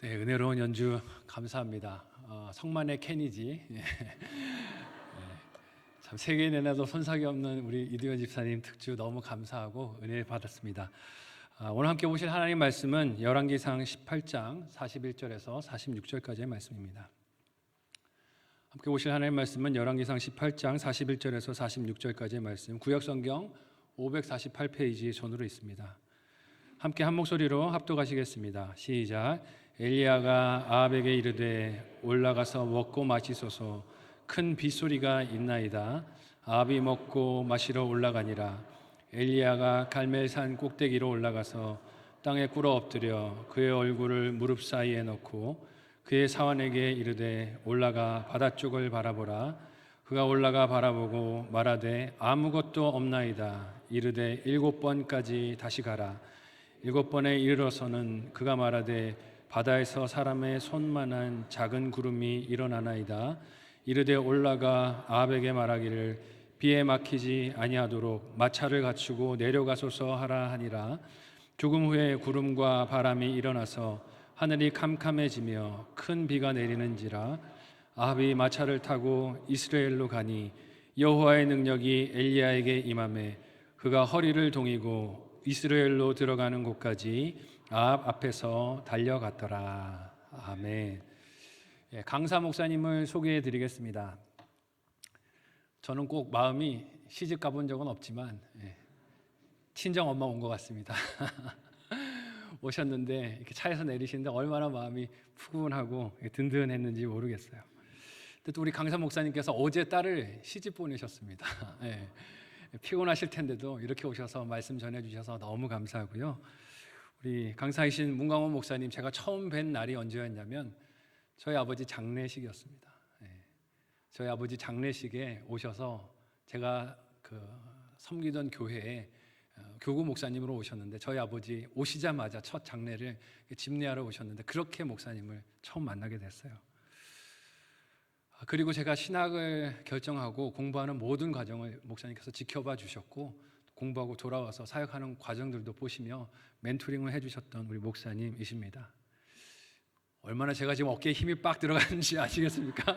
네, 은혜로운 연주 감사합니다. 성만의 케니지. 참 세계 내내도 손삭이 없는 우리 이두현 집사님 특주 너무 감사하고 은혜 받았습니다. 오늘 함께 보실 하나님 말씀은 열왕기상 18장 41절에서 46절까지의 말씀입니다. 함께 보실 하나님 말씀은 열왕기상 18장 41절에서 46절까지의 말씀, 구역성경 548페이지 손으로 있습니다. 함께 한 목소리로 합독하시겠습니다. 시작. 엘리야가 아합에게 이르되 올라가서 먹고 마시소서. 큰 빗소리가 있나이다. 아합이 먹고 마시러 올라가니라. 엘리야가 갈멜산 꼭대기로 올라가서 땅에 꿇어 엎드려 그의 얼굴을 무릎 사이에 넣고 그의 사환에게 이르되 올라가 바다 쪽을 바라보라. 그가 올라가 바라보고 말하되 아무것도 없나이다. 이르되 7번까지 다시 가라. 7번에 이르러서는 그가 말하되 바다에서 사람의 손만한 작은 구름이 일어나나이다. 이르되 올라가 아합에게 말하기를 비에 막히지 아니하도록 마차를 갖추고 내려가소서 하라 하니라. 조금 후에 구름과 바람이 일어나서 하늘이 캄캄해지며 큰 비가 내리는지라. 아합이 마차를 타고 이스라엘로 가니 여호와의 능력이 엘리야에게 임하매 그가 허리를 동이고 이스라엘로 들어가는 곳까지 아합 앞에서 달려갔더라. 아멘. 강사 목사님을 소개해 드리겠습니다. 저는 꼭 마음이 시집 가본 적은 없지만 친정 엄마 온 것 같습니다. 오셨는데 이렇게 차에서 내리시는데 얼마나 마음이 푸근하고 든든했는지 모르겠어요. 근데 또 우리 강사 목사님께서 어제 딸을 시집 보내셨습니다. 피곤하실 텐데도 이렇게 오셔서 말씀 전해주셔서 너무 감사하고요. 우리 강사이신 문광원 목사님, 제가 처음 뵌 날이 언제였냐면 저희 아버지 장례식이었습니다. 저희 아버지 장례식에 오셔서 제가 섬기던 교회에 교구 목사님으로 오셨는데 저희 아버지 오시자마자 첫 장례를 집례하러 오셨는데 그렇게 목사님을 처음 만나게 됐어요. 그리고 제가 신학을 결정하고 공부하는 모든 과정을 목사님께서 지켜봐 주셨고 공부하고 돌아와서 사역하는 과정들도 보시며 멘토링을 해주셨던 우리 목사님이십니다. 얼마나 제가 지금 어깨에 힘이 빡 들어가는지 아시겠습니까?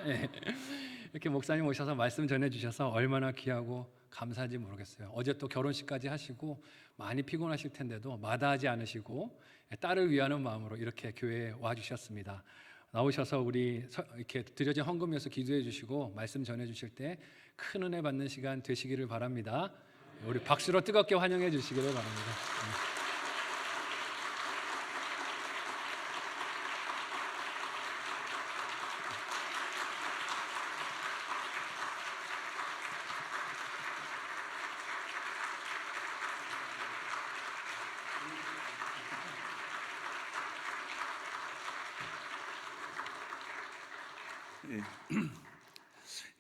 이렇게 목사님 오셔서 말씀 전해주셔서 얼마나 귀하고 감사한지 모르겠어요. 어제 또 결혼식까지 하시고 많이 피곤하실 텐데도 마다하지 않으시고 딸을 위하는 마음으로 이렇게 교회에 와주셨습니다. 나오셔서 우리 이렇게 드려진 헌금에서 기도해 주시고 말씀 전해 주실 때 큰 은혜 받는 시간 되시기를 바랍니다. 우리 박수로 뜨겁게 환영해 주시기를 바랍니다.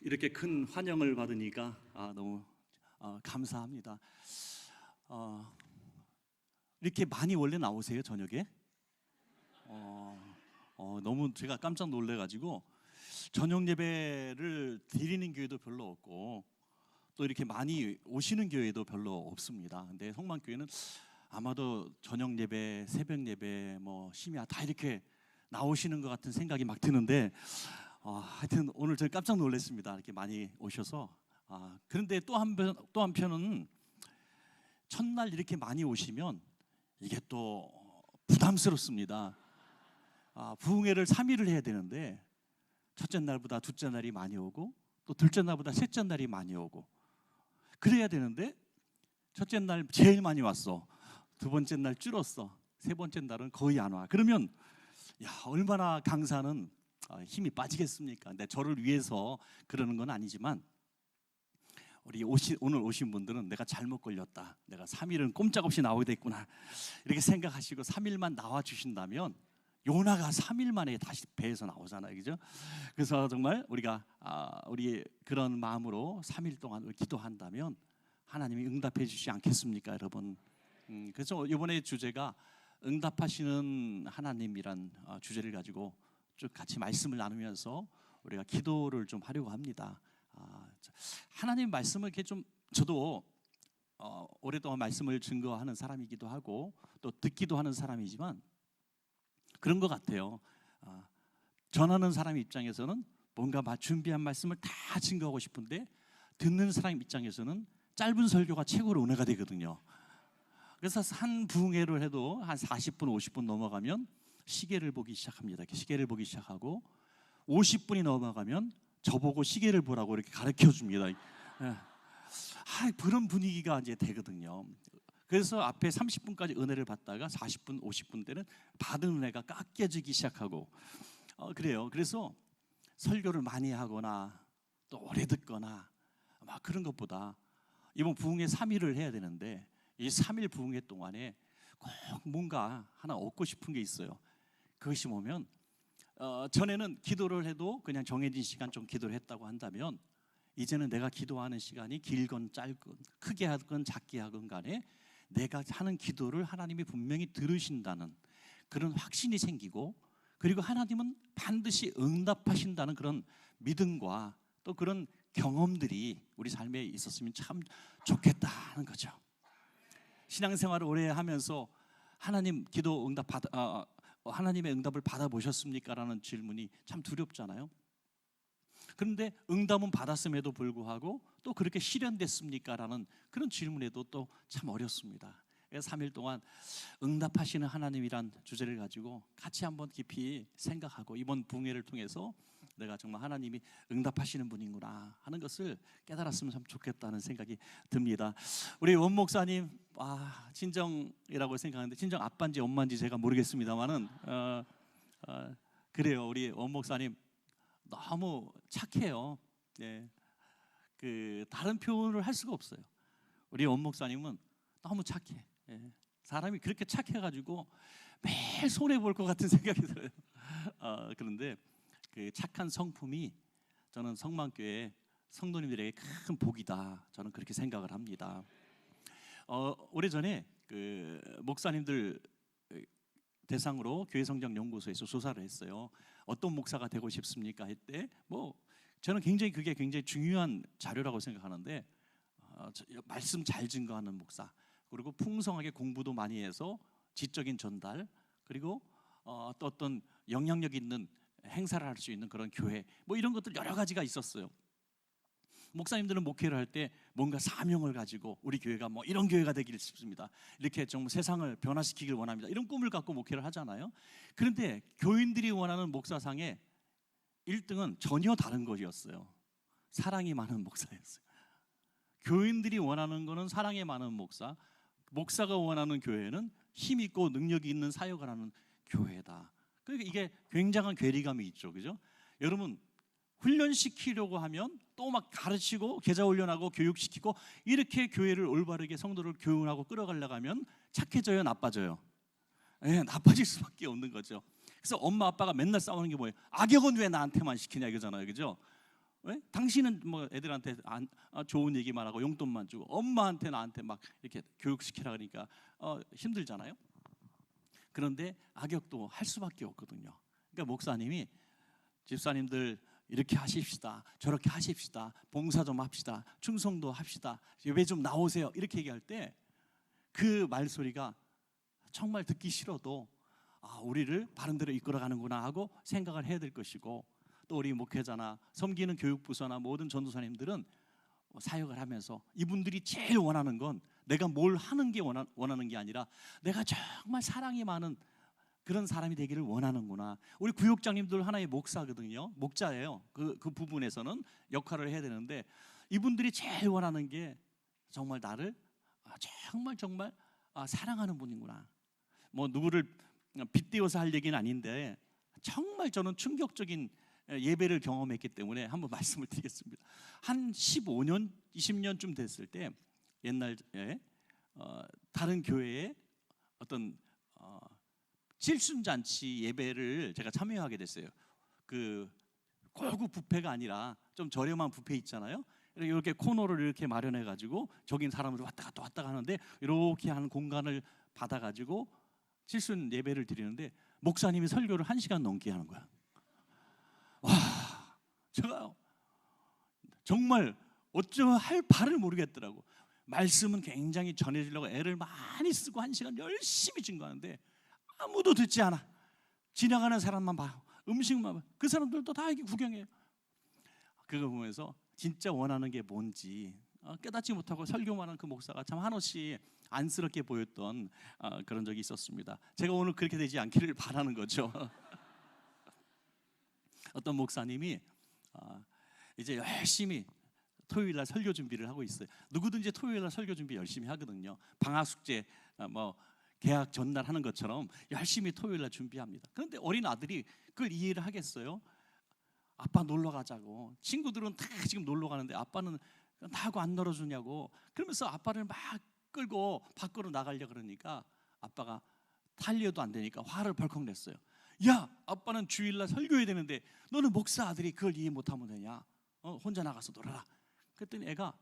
이렇게 큰 환영을 받으니까 너무 감사합니다. 이렇게 많이 원래 나오세요 저녁에? 너무 제가 깜짝 놀래가지고 저녁 예배를 드리는 교회도 별로 없고 또 이렇게 많이 오시는 교회도 별로 없습니다. 근데 성만교회는 아마도 저녁 예배, 새벽 예배, 심야 다 이렇게 나오시는 것 같은 생각이 막 드는데 하여튼 오늘 제가 깜짝 놀랐습니다. 이렇게 많이 오셔서. 그런데 또 한편은 첫날 이렇게 많이 오시면 이게 또 부담스럽습니다. 부흥회를 3일을 해야 되는데 첫째 날보다 둘째 날이 많이 오고 또 둘째 날보다 셋째 날이 많이 오고 그래야 되는데 첫째 날 제일 많이 왔어. 두 번째 날 줄었어. 세 번째 날은 거의 안 와. 그러면 얼마나 강사는 힘이 빠지겠습니까? 근데 저를 위해서 그러는 건 아니지만 오늘 오신 분들은 내가 잘못 걸렸다. 내가 3일은 꼼짝없이 나오게 됐구나. 이렇게 생각하시고 3일만 나와 주신다면 요나가 3일 만에 다시 배에서 나오잖아요. 그죠? 그래서 정말 우리가 우리 그런 마음으로 3일 동안 기도한다면 하나님이 응답해 주시지 않겠습니까, 여러분? 그래서 이번에 주제가 응답하시는 하나님이란 주제를 가지고 쭉 같이 말씀을 나누면서 우리가 기도를 좀 하려고 합니다. 하나님 말씀을 이렇게 좀 저도 오랫동안 말씀을 증거하는 사람이기도 하고 또 듣기도 하는 사람이지만 그런 것 같아요. 전하는 사람 입장에서는 뭔가 준비한 말씀을 다 증거하고 싶은데 듣는 사람 입장에서는 짧은 설교가 최고로 은혜가 되거든요. 그래서 한 부흥회를 해도 한 40분, 50분 넘어가면 시계를 보기 시작합니다. 시계를 보기 시작하고 50분이 넘어가면 저보고 시계를 보라고 이렇게 가르쳐 줍니다. 그런 분위기가 이제 되거든요. 그래서 앞에 30분까지 은혜를 받다가 40분, 50분 때는 받은 은혜가 깎여지기 시작하고 그래요. 그래서 설교를 많이 하거나 또 오래 듣거나 막 그런 것보다 이번 부흥회 3일을 해야 되는데 이 3일 부흥회 동안에 꼭 뭔가 하나 얻고 싶은 게 있어요. 그것이 뭐면 전에는 기도를 해도 그냥 정해진 시간 좀 기도를 했다고 한다면 이제는 내가 기도하는 시간이 길건 짧건 크게 하건 작게 하건 간에 내가 하는 기도를 하나님이 분명히 들으신다는 그런 확신이 생기고 그리고 하나님은 반드시 응답하신다는 그런 믿음과 또 그런 경험들이 우리 삶에 있었으면 참 좋겠다는 거죠. 신앙생활을 오래 하면서 하나님 기도 응답 하나님의 응답을 받아보셨습니까? 라는 질문이 참 두렵잖아요. 그런데 응답은 받았음에도 불구하고 또 그렇게 실현됐습니까? 라는 그런 질문에도 또 참 어렵습니다. 3일 동안 응답하시는 하나님이란 주제를 가지고 같이 한번 깊이 생각하고 이번 부흥회를 통해서 내가 정말 하나님이 응답하시는 분이구나 하는 것을 깨달았으면 참 좋겠다는 생각이 듭니다. 우리 원 목사님 친정이라고 생각하는데 친정 아빠인지 엄마인지 제가 모르겠습니다만은 그래요. 우리 원 목사님 너무 착해요. 네. 다른 표현을 할 수가 없어요. 우리 원 목사님은 너무 착해. 예. 사람이 그렇게 착해가지고 매일 손해 볼 것 같은 생각이 들어요. 그런데 그 착한 성품이 저는 성만교회 성도님들에게 큰 복이다. 저는 그렇게 생각을 합니다. 오래전에 그 목사님들 대상으로 교회성장연구소에서 조사를 했어요. 어떤 목사가 되고 싶습니까? 했대. 저는 그게 굉장히 중요한 자료라고 생각하는데 말씀 잘 증거하는 목사, 그리고 풍성하게 공부도 많이 해서 지적인 전달, 그리고 또 어떤 영향력 있는 행사를 할 수 있는 그런 교회, 이런 것들 여러 가지가 있었어요. 목사님들은 목회를 할 때 뭔가 사명을 가지고 우리 교회가 이런 교회가 되기를 싶습니다. 이렇게 좀 세상을 변화시키길 원합니다. 이런 꿈을 갖고 목회를 하잖아요. 그런데 교인들이 원하는 목사상의 1등은 전혀 다른 것이었어요. 사랑이 많은 목사였어요. 교인들이 원하는 거는 사랑이 많은 목사, 목사가 원하는 교회는 힘 있고 능력이 있는 사역을 하는 교회다. 그러니까 이게 굉장한 괴리감이 있죠, 그죠? 여러분 훈련시키려고 하면 또 막 가르치고 계좌 훈련하고 교육시키고 이렇게 교회를 올바르게 성도를 교훈하고 끌어가려고 하면 착해져요, 나빠져요? 나빠질 수밖에 없는 거죠. 그래서 엄마 아빠가 맨날 싸우는 게 뭐예요? 악역은 왜 나한테만 시키냐 이거잖아요, 그죠? 왜? 당신은 애들한테 좋은 얘기만 하고 용돈만 주고 엄마한테 나한테 막 이렇게 교육시키라 그러니까 힘들잖아요. 그런데 악역도 할 수밖에 없거든요. 그러니까 목사님이 집사님들 이렇게 하십시다, 저렇게 하십시다, 봉사 좀 합시다, 충성도 합시다, 예배 좀 나오세요 이렇게 얘기할 때 그 말소리가 정말 듣기 싫어도 우리를 바른 대로 이끌어가는구나 하고 생각을 해야 될 것이고, 또 우리 목회자나 섬기는 교육부서나 모든 전도사님들은 사역을 하면서 이분들이 제일 원하는 건 내가 뭘 하는 게 원하는 게 아니라 내가 정말 사랑이 많은 그런 사람이 되기를 원하는구나. 우리 구역장님들 하나의 목사거든요. 목자예요. 그 부분에서는 역할을 해야 되는데 이분들이 제일 원하는 게 정말 나를 정말 사랑하는 분이구나. 누구를 빗대어서 할 얘기는 아닌데 정말 저는 충격적인 예배를 경험했기 때문에 한번 말씀을 드리겠습니다. 한 15년, 20년쯤 됐을 때 옛날에 다른 교회에 어떤 칠순잔치 예배를 제가 참여하게 됐어요. 그 고급 뷔페가 아니라 좀 저렴한 뷔페 있잖아요. 이렇게 코너를 이렇게 마련해 가지고 저긴 사람들 왔다 갔다 하는데 이렇게 하는 공간을 받아 가지고 칠순 예배를 드리는데 목사님이 설교를 1시간 넘게 하는 거야. 와, 제가 정말 어쩌할 바를 모르겠더라고. 말씀은 굉장히 전해지려고 애를 많이 쓰고 1시간 열심히 증거하는데 아무도 듣지 않아. 지나가는 사람만 봐. 음식만 그 사람들도 다 이렇게 구경해요. 그거 보면서 진짜 원하는 게 뭔지 깨닫지 못하고 설교만 한 그 목사가 참 한없이 안쓰럽게 보였던 그런 적이 있었습니다. 제가 오늘 그렇게 되지 않기를 바라는 거죠. 어떤 목사님이 이제 열심히 토요일날 설교 준비를 하고 있어요. 누구든지 토요일날 설교 준비 열심히 하거든요. 방학 숙제 뭐 개학 전날 하는 것처럼 열심히 토요일날 준비합니다. 그런데 어린 아들이 그걸 이해를 하겠어요? 아빠 놀러 가자고. 친구들은 다 지금 놀러 가는데 아빠는 나하고 안 놀아주냐고. 그러면서 아빠를 막 끌고 밖으로 나가려고 그러니까 아빠가 달려도 안 되니까 화를 벌컥 냈어요. 야, 아빠는 주일날 설교해야 되는데 너는 목사 아들이 그걸 이해 못하면 되냐? 혼자 나가서 놀아라. 그랬더니 애가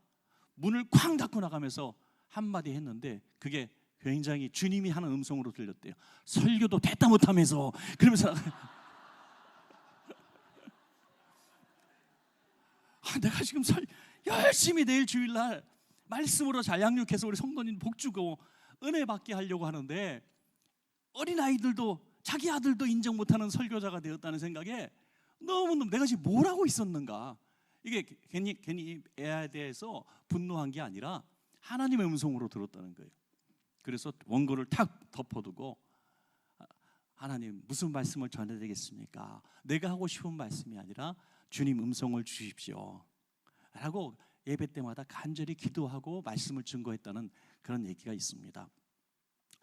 문을 쾅 닫고 나가면서 한마디 했는데 그게 굉장히 주님이 하는 음성으로 들렸대요. 설교도 됐다 못하면서. 그러면서 내가 지금 열심히 내일 주일날 말씀으로 잘 양육해서 우리 성도님 복주고 은혜 받게 하려고 하는데 어린아이들도 자기 아들도 인정 못하는 설교자가 되었다는 생각에 너무너무 내가 지금 뭘 하고 있었는가. 이게 괜히 애에 대해서 분노한 게 아니라 하나님의 음성으로 들었다는 거예요. 그래서 원고를 탁 덮어두고 하나님 무슨 말씀을 전해야 되겠습니까? 내가 하고 싶은 말씀이 아니라 주님 음성을 주십시오 라고 예배 때마다 간절히 기도하고 말씀을 증거했다는 그런 얘기가 있습니다.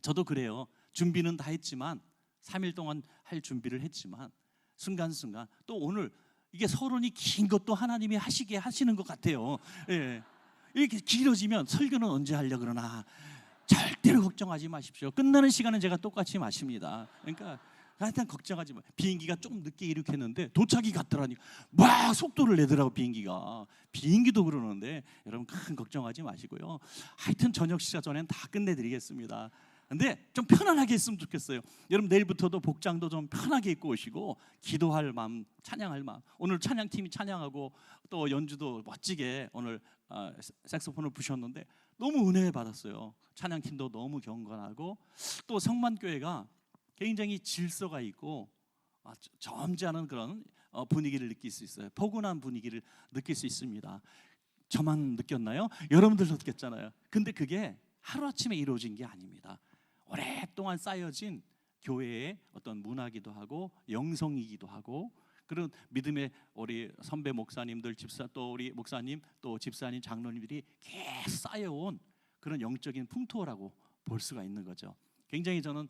저도 그래요. 준비는 다 했지만 3일 동안 할 준비를 했지만 순간순간 또 오늘 이게 서론이 긴 것도 하나님이 하시게 하시는 것 같아요. 예. 이렇게 길어지면 설교는 언제 하려고 그러나 절대로 걱정하지 마십시오. 끝나는 시간은 제가 똑같이 마십니다. 그러니까 하여튼 걱정하지 마. 비행기가 조금 늦게 이륙했는데 도착이 갔더라니 막 속도를 내더라고. 비행기도 그러는데 여러분 큰 걱정하지 마시고요. 하여튼 저녁 식사 전엔 다 끝내드리겠습니다. 근데 좀 편안하게 했으면 좋겠어요. 여러분 내일부터도 복장도 좀 편하게 입고 오시고 기도할 마음, 찬양할 마음. 오늘 찬양팀이 찬양하고 또 연주도 멋지게 오늘 색소폰을 부셨는데 너무 은혜 받았어요. 찬양팀도 너무 경건하고 또 성만교회가 굉장히 질서가 있고 점잖은 그런 분위기를 느낄 수 있어요. 포근한 분위기를 느낄 수 있습니다. 저만 느꼈나요? 여러분들도 느꼈잖아요. 근데 그게 하루아침에 이루어진 게 아닙니다. 오랫동안 쌓여진 교회의 어떤 문화기도 하고 영성이기도 하고 그런 믿음의 우리 선배 목사님들 또 우리 목사님 또 집사님 장로님들이 계속 쌓여온 그런 영적인 풍토라고 볼 수가 있는 거죠. 굉장히 저는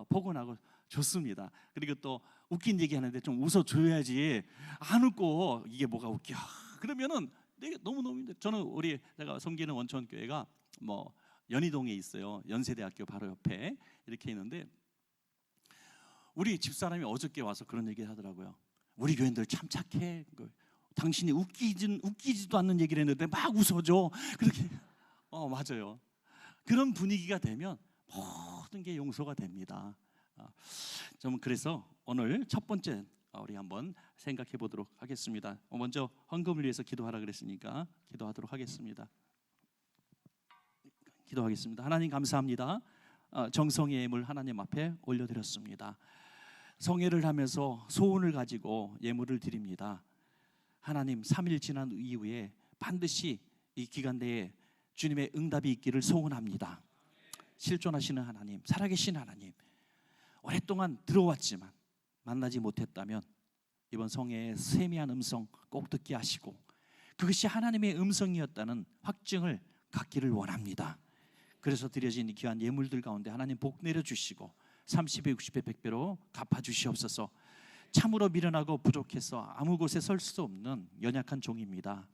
포근하고 좋습니다. 그리고 또 웃긴 얘기 하는데 좀 웃어줘야지 안 웃고 이게 뭐가 웃겨 그러면은 내가 너무너무 힘들어요. 저는 제가 섬기는 원천교회가 뭐 연희동에 있어요. 연세대학교 바로 옆에 이렇게 있는데 우리 집사람이 어저께 와서 그런 얘기 하더라고요. 우리 교인들 참 착해. 당신이 웃기지도 않는 얘기를 했는데 막 웃어줘. 그렇게 맞아요. 그런 분위기가 되면 모든 게 용서가 됩니다. 좀 그래서 오늘 첫 번째 우리 한번 생각해 보도록 하겠습니다. 먼저 헌금을 위해서 기도하라 그랬으니까 기도하도록 하겠습니다. 기도하겠습니다. 하나님 감사합니다. 정성의 예물 하나님 앞에 올려드렸습니다. 성회를 하면서 소원을 가지고 예물을 드립니다. 하나님 3일 지난 이후에 반드시 이 기간 내에 주님의 응답이 있기를 소원합니다. 실존하시는 하나님, 살아계신 하나님, 오랫동안 들어왔지만 만나지 못했다면 이번 성회의 세미한 음성 꼭 듣게 하시고 그것이 하나님의 음성이었다는 확증을 갖기를 원합니다. 그래서 드려진 이 귀한 예물들 가운데 하나님 복 내려주시고 30배, 60배, 100배로 갚아주시옵소서. 참으로 미련하고 부족해서 아무 곳에 설 수 없는 연약한 종입니다.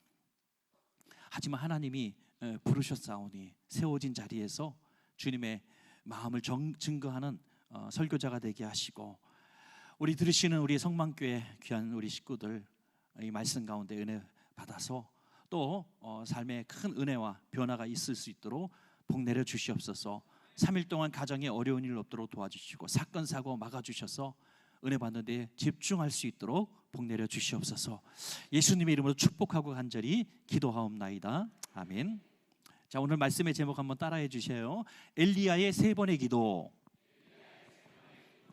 하지만 하나님이 부르셨사오니 세워진 자리에서 주님의 마음을 증거하는 설교자가 되게 하시고 우리 들으시는 우리 성만교회 귀한 우리 식구들 이 말씀 가운데 은혜 받아서 또 삶에 큰 은혜와 변화가 있을 수 있도록 복 내려 주시옵소서. 3일 동안 가정에 어려운 일 없도록 도와주시고 사건 사고 막아주셔서 은혜 받는 데 집중할 수 있도록 복 내려 주시옵소서. 예수님의 이름으로 축복하고 간절히 기도하옵나이다. 아멘. 자, 오늘 말씀의 제목 한번 따라해 주세요. 엘리야의 3번의 기도.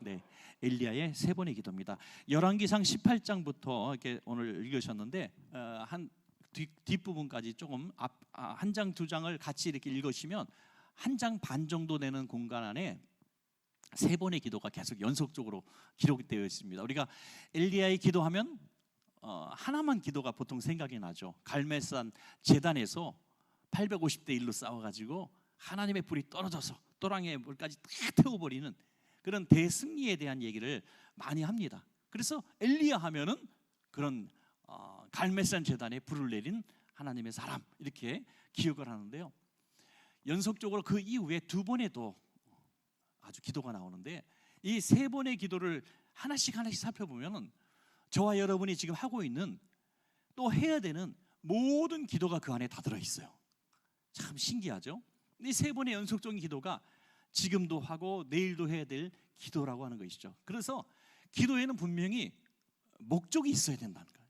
네, 엘리야의 세 번의 기도입니다. 열왕기상 18장부터 이렇게 오늘 읽으셨는데 한 뒷부분까지 조금 한 장 두 장을 같이 이렇게 읽으시면 한 장 반 정도 되는 공간 안에 세 번의 기도가 계속 연속적으로 기록되어 있습니다. 우리가 엘리야의 기도하면 하나만 기도가 보통 생각이 나죠. 갈멜산 제단에서 850대 1로 싸워가지고 하나님의 불이 떨어져서 또랑의 물까지 다 태워버리는 그런 대승리에 대한 얘기를 많이 합니다. 그래서 엘리야 하면은 그런 갈멜산 제단에 불을 내린 하나님의 사람 이렇게 기억을 하는데요. 연속적으로 그 이후에 두 번에도 아주 기도가 나오는데 이 세 번의 기도를 하나씩 살펴보면은 저와 여러분이 지금 하고 있는 또 해야 되는 모든 기도가 그 안에 다 들어 있어요. 참 신기하죠? 이 세 번의 연속적인 기도가 지금도 하고 내일도 해야 될 기도라고 하는 것이죠. 그래서 기도에는 분명히 목적이 있어야 된다는 거예요.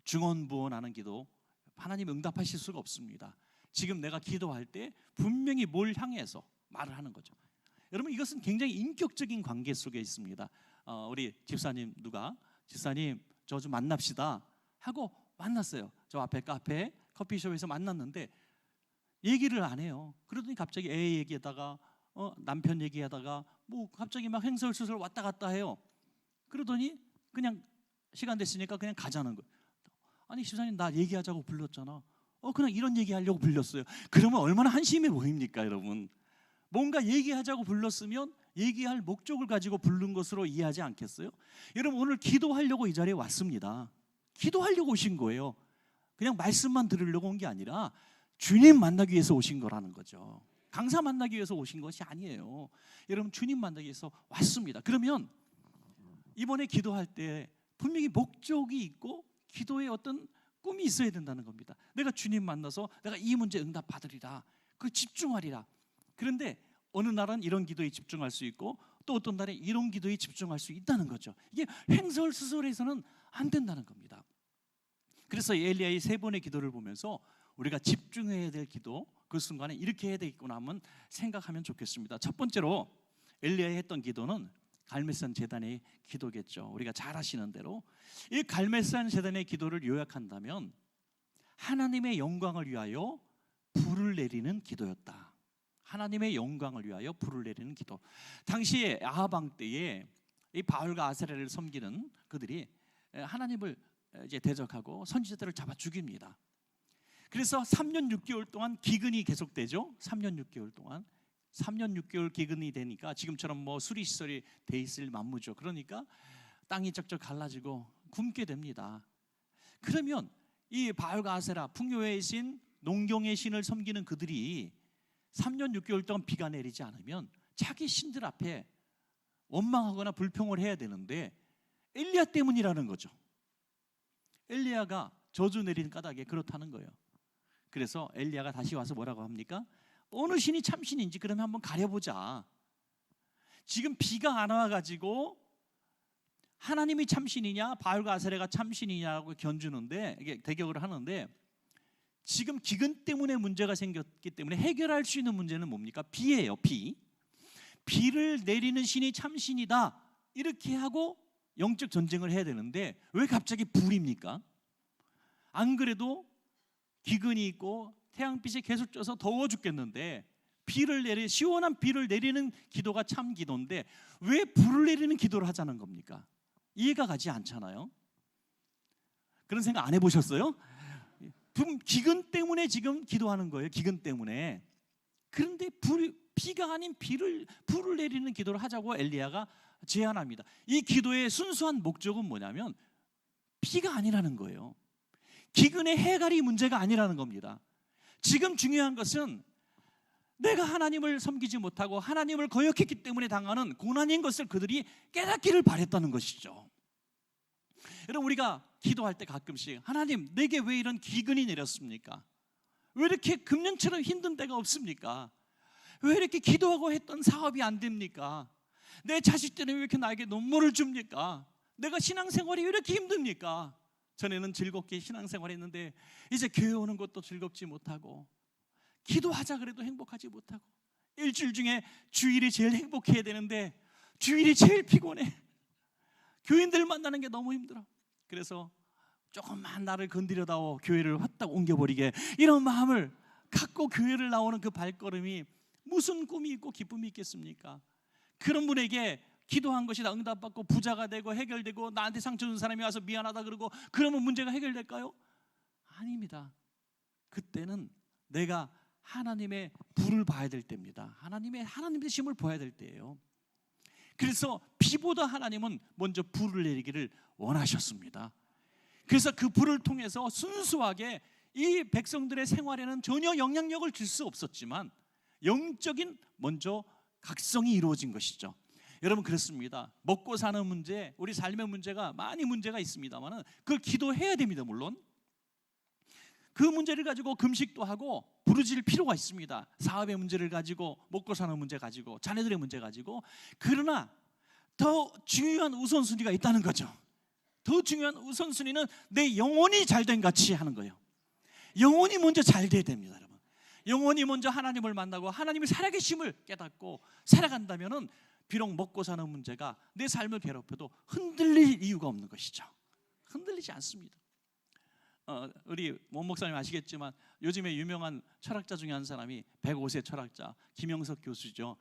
중언부언하는 기도 하나님 응답하실 수가 없습니다. 지금 내가 기도할 때 분명히 뭘 향해서 말을 하는 거죠. 여러분 이것은 굉장히 인격적인 관계 속에 있습니다. 우리 집사님 집사님 저 좀 만납시다 하고 만났어요. 저 앞에 카페 커피숍에서 만났는데 얘기를 안 해요. 그러더니 갑자기 애 얘기하다가 남편 얘기하다가 뭐 갑자기 막 횡설수설 왔다 갔다 해요. 그러더니 그냥 시간 됐으니까 그냥 가자는 거예요. 아니 집사님 나 얘기하자고 불렀잖아. 그냥 이런 얘기하려고 불렀어요. 그러면 얼마나 한심해 보입니까 여러분. 뭔가 얘기하자고 불렀으면 얘기할 목적을 가지고 부른 것으로 이해하지 않겠어요? 여러분 오늘 기도하려고 이 자리에 왔습니다. 기도하려고 오신 거예요. 그냥 말씀만 들으려고 온 게 아니라 주님 만나기 위해서 오신 거라는 거죠. 강사 만나기 위해서 오신 것이 아니에요. 여러분 주님 만나기 위해서 왔습니다. 그러면 이번에 기도할 때 분명히 목적이 있고 기도에 어떤 꿈이 있어야 된다는 겁니다. 내가 주님 만나서 내가 이 문제 응답 받으리라. 그 집중하리라. 그런데 어느 날은 이런 기도에 집중할 수 있고 또 어떤 날에 이런 기도에 집중할 수 있다는 거죠. 이게 횡설수설해서는 안 된다는 겁니다. 그래서 엘리야의 세 번의 기도를 보면서 우리가 집중해야 될 기도 그 순간에 이렇게 해야 되겠구나 하면 생각하면 좋겠습니다. 첫 번째로 엘리야의 했던 기도는 갈멜산 제단의 기도겠죠. 우리가 잘 아시는 대로 이 갈멜산 제단의 기도를 요약한다면 하나님의 영광을 위하여 불을 내리는 기도였다. 하나님의 영광을 위하여 불을 내리는 기도. 당시에 아합 왕 때에 이 바알과 아세라를 섬기는 그들이 하나님을 이제 대적하고 선지자들을 잡아 죽입니다. 그래서 3년 6개월 동안 기근이 계속되죠. 3년 6개월 동안 3년 6개월 기근이 되니까 지금처럼 뭐 수리 시설이 돼 있을 만무죠. 그러니까 땅이 쩍쩍 갈라지고 굶게 됩니다. 그러면 이 바알과 아세라 풍요의 신, 농경의 신을 섬기는 그들이 3년 6개월 동안 비가 내리지 않으면 자기 신들 앞에 원망하거나 불평을 해야 되는데 엘리야 때문이라는 거죠. 엘리야가 저주 내리는 까닭에 그렇다는 거예요. 그래서 엘리야가 다시 와서 뭐라고 합니까? 어느 신이 참신인지 그러면 한번 가려보자. 지금 비가 안 와가지고 하나님이 참신이냐 바알과 아세라가 참신이냐고 견주는데 이게 대격을 하는데 지금 기근 때문에 문제가 생겼기 때문에 해결할 수 있는 문제는 뭡니까? 비예요. 비를 내리는 신이 참신이다 이렇게 하고 영적 전쟁을 해야 되는데 왜 갑자기 불입니까? 안 그래도 기근이 있고 태양빛이 계속 쪄서 더워 죽겠는데 시원한 비를 내리는 기도가 참 기도인데 왜 불을 내리는 기도를 하자는 겁니까? 이해가 가지 않잖아요. 그런 생각 안 해보셨어요? 기근 때문에 지금 기도하는 거예요. 기근 때문에. 그런데 비가 아닌 불을 내리는 기도를 하자고 엘리야가 제안합니다. 이 기도의 순수한 목적은 뭐냐면 비가 아니라는 거예요. 기근의 해갈이 문제가 아니라는 겁니다. 지금 중요한 것은 내가 하나님을 섬기지 못하고 하나님을 거역했기 때문에 당하는 고난인 것을 그들이 깨닫기를 바랬다는 것이죠. 여러분 우리가 기도할 때 가끔씩 하나님 내게 왜 이런 기근이 내렸습니까? 왜 이렇게 금년처럼 힘든 때가 없습니까? 왜 이렇게 기도하고 했던 사업이 안 됩니까? 내 자식 때문에 왜 이렇게 나에게 눈물을 줍니까? 내가 신앙생활이 왜 이렇게 힘듭니까? 전에는 즐겁게 신앙생활 했는데 이제 교회 오는 것도 즐겁지 못하고 기도하자 그래도 행복하지 못하고 일주일 중에 주일이 제일 행복해야 되는데 주일이 제일 피곤해. 교인들 만나는 게 너무 힘들어. 그래서 조금만 나를 건드려다오, 교회를 확딱 옮겨버리게, 이런 마음을 갖고 교회를 나오는 그 발걸음이 무슨 꿈이 있고 기쁨이 있겠습니까? 그런 분에게 기도한 것이 다 응답받고 부자가 되고 해결되고 나한테 상처 준 사람이 와서 미안하다 그러고 그러면 문제가 해결될까요? 아닙니다. 그때는 내가 하나님의 불을 봐야 될 때입니다. 하나님의 힘을 보아야 될 때예요. 그래서 비보다 하나님은 먼저 불을 내리기를 원하셨습니다. 그래서 그 불을 통해서 순수하게 이 백성들의 생활에는 전혀 영향력을 줄 수 없었지만 영적인 먼저 각성이 이루어진 것이죠. 여러분, 그렇습니다. 먹고 사는 문제, 우리 삶의 문제가 많이 문제가 있습니다만 그걸 기도해야 됩니다. 물론 그 문제를 가지고 금식도 하고 부르짖을 필요가 있습니다. 사업의 문제를 가지고, 먹고 사는 문제 가지고, 자녀들의 문제 가지고. 그러나 더 중요한 우선순위가 있다는 거죠. 더 중요한 우선순위는 내 영혼이 잘된 같이 하는 거예요. 영혼이 먼저 잘 돼야 됩니다, 여러분. 영혼이 먼저 하나님을 만나고 하나님의 살아계심을 깨닫고 살아간다면은 비록 먹고 사는 문제가 내 삶을 괴롭혀도 흔들릴 이유가 없는 것이죠. 흔들리지 않습니다. 우리 원 목사님 아시겠지만 요즘에 유명한 철학자 중에 한 사람이 105세 철학자 김영석 교수죠.